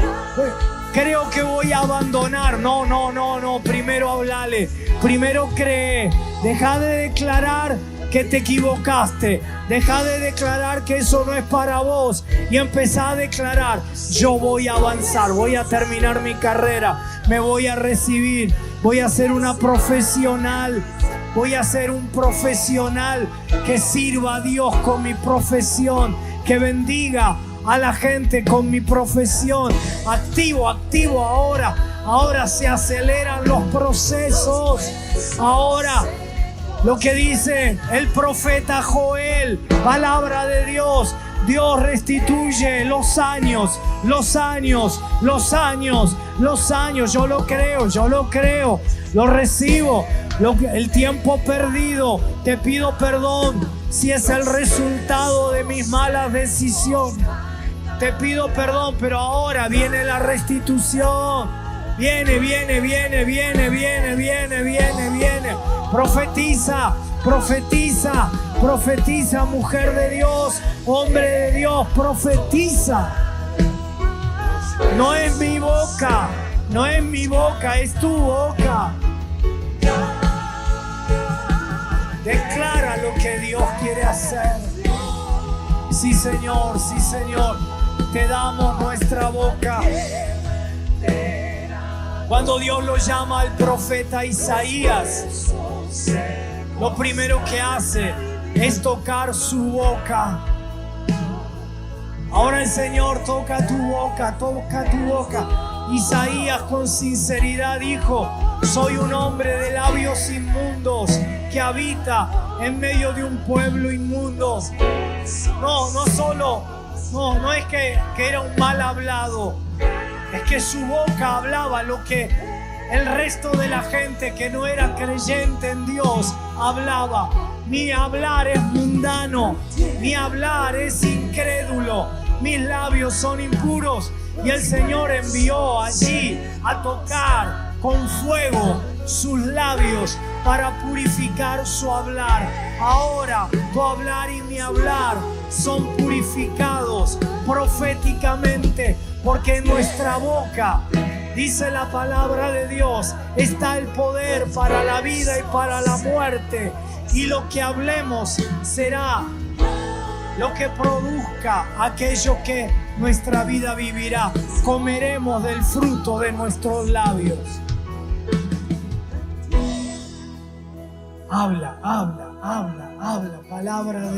Creo que voy a abandonar. No. Primero hablale. Primero cree. Deja de declarar que te equivocaste. Deja de declarar que eso no es para vos. Y empezá a declarar: yo voy a avanzar. Voy a terminar mi carrera. Me voy a recibir. Voy a ser una profesional. Voy a ser un profesional que sirva a Dios con mi profesión. Que bendiga a la gente con mi profesión. Activo ahora. Ahora se aceleran los procesos. Ahora, lo que dice el profeta Joel, palabra de Dios. Dios restituye los años. Yo lo creo. Lo recibo. El tiempo perdido, te pido perdón si es el resultado de mis malas decisiones. Te pido perdón, pero ahora viene la restitución. Viene. Profetiza, mujer de Dios, hombre de Dios, profetiza. No es mi boca, es tu boca. Declara lo que Dios quiere hacer. Sí, Señor. Te damos nuestra boca. Cuando Dios lo llama al profeta Isaías, lo primero que hace es tocar su boca. Ahora el Señor toca tu boca. Isaías con sinceridad dijo: soy un hombre de labios inmundos que habita en medio de un pueblo inmundo. No es que era un mal hablado, es que su boca hablaba lo que el resto de la gente que no era creyente en Dios hablaba. Mi hablar es mundano, mi hablar es incrédulo, mis labios son impuros. Y el Señor envió allí a tocar con fuego sus labios para purificar su hablar. Ahora tu hablar y mi hablar son purificados proféticamente, porque en nuestra boca, dice la palabra de Dios, está el poder para la vida y para la muerte. Y lo que hablemos será lo que produzca aquello que nuestra vida vivirá. Comeremos del fruto de nuestros labios. Habla. Palabra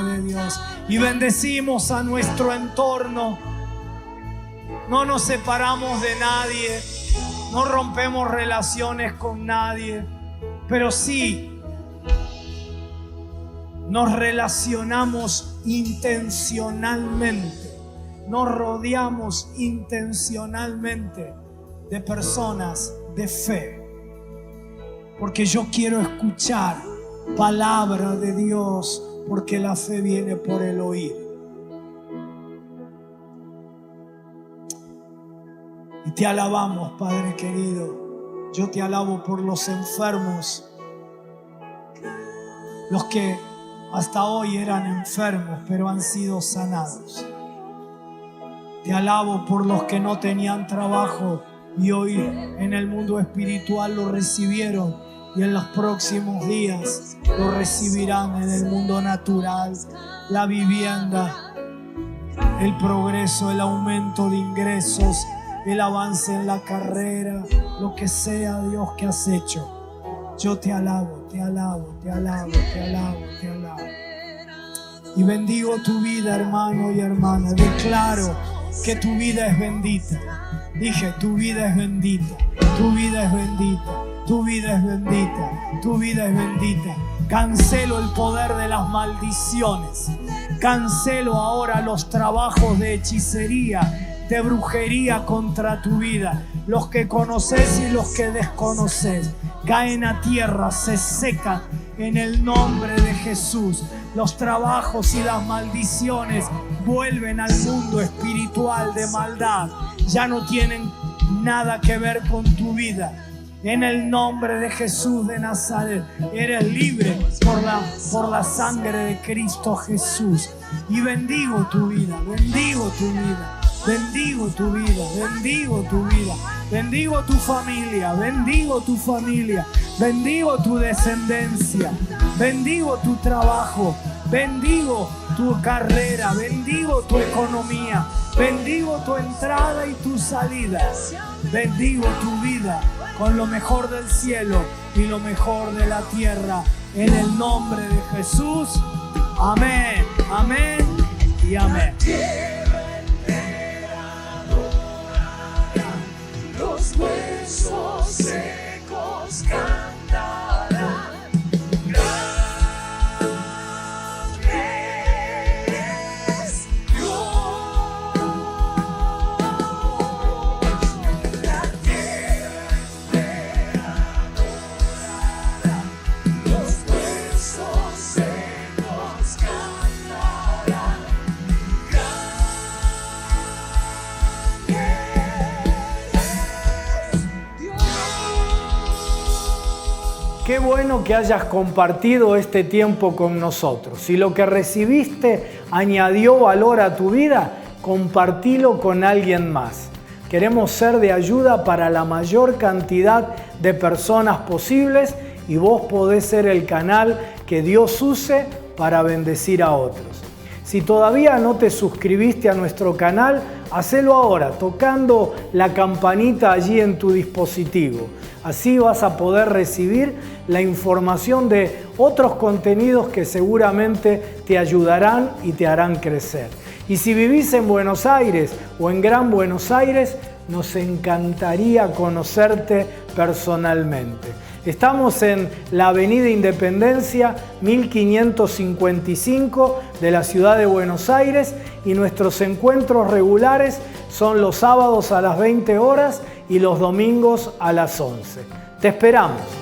de Dios. Y bendecimos a nuestro entorno. No nos separamos de nadie. No rompemos relaciones con nadie. Pero sí nos relacionamos intencionalmente. Nos rodeamos intencionalmente de personas de fe. Porque yo quiero escuchar palabra de Dios, porque la fe viene por el oír. Y te alabamos, Padre querido. Yo te alabo por los enfermos, los que hasta hoy eran enfermos, pero han sido sanados. Te alabo por los que no tenían trabajo y hoy en el mundo espiritual lo recibieron. Y en los próximos días lo recibirán en el mundo natural. La vivienda, el progreso, el aumento de ingresos, el avance en la carrera, lo que sea, Dios, que has hecho. Yo te alabo. Y bendigo tu vida, hermano y hermana. Declaro que tu vida es bendita. Dije, tu vida es bendita. Tu vida es bendita. Tu vida es bendita, tu vida es bendita. Cancelo el poder de las maldiciones. Cancelo ahora los trabajos de hechicería, de brujería contra tu vida. Los que conoces y los que desconoces caen a tierra, se secan en el nombre de Jesús. Los trabajos y las maldiciones vuelven al mundo espiritual de maldad. Ya no tienen nada que ver con tu vida. En el nombre de Jesús de Nazaret, eres libre por la sangre de Cristo Jesús. Y bendigo tu vida, bendigo tu vida, bendigo tu vida, bendigo tu vida, bendigo tu familia, bendigo tu familia, bendigo tu descendencia, bendigo tu trabajo, bendigo tu carrera, bendigo tu economía, bendigo tu entrada y tu salida, bendigo tu vida con lo mejor del cielo y lo mejor de la tierra, en el nombre de Jesús. Amén, amén y amén. Los huesos secos cantarán. Qué bueno que hayas compartido este tiempo con nosotros. Si lo que recibiste añadió valor a tu vida, compartilo con alguien más. Queremos ser de ayuda para la mayor cantidad de personas posibles y vos podés ser el canal que Dios use para bendecir a otros. Si todavía no te suscribiste a nuestro canal, hacelo ahora, tocando la campanita allí en tu dispositivo. Así vas a poder recibir la información de otros contenidos que seguramente te ayudarán y te harán crecer. Y si vivís en Buenos Aires o en Gran Buenos Aires, nos encantaría conocerte personalmente. Estamos en la Avenida Independencia 1555 de la ciudad de Buenos Aires y nuestros encuentros regulares son los sábados a las 20 horas y los domingos a las 11. Te esperamos.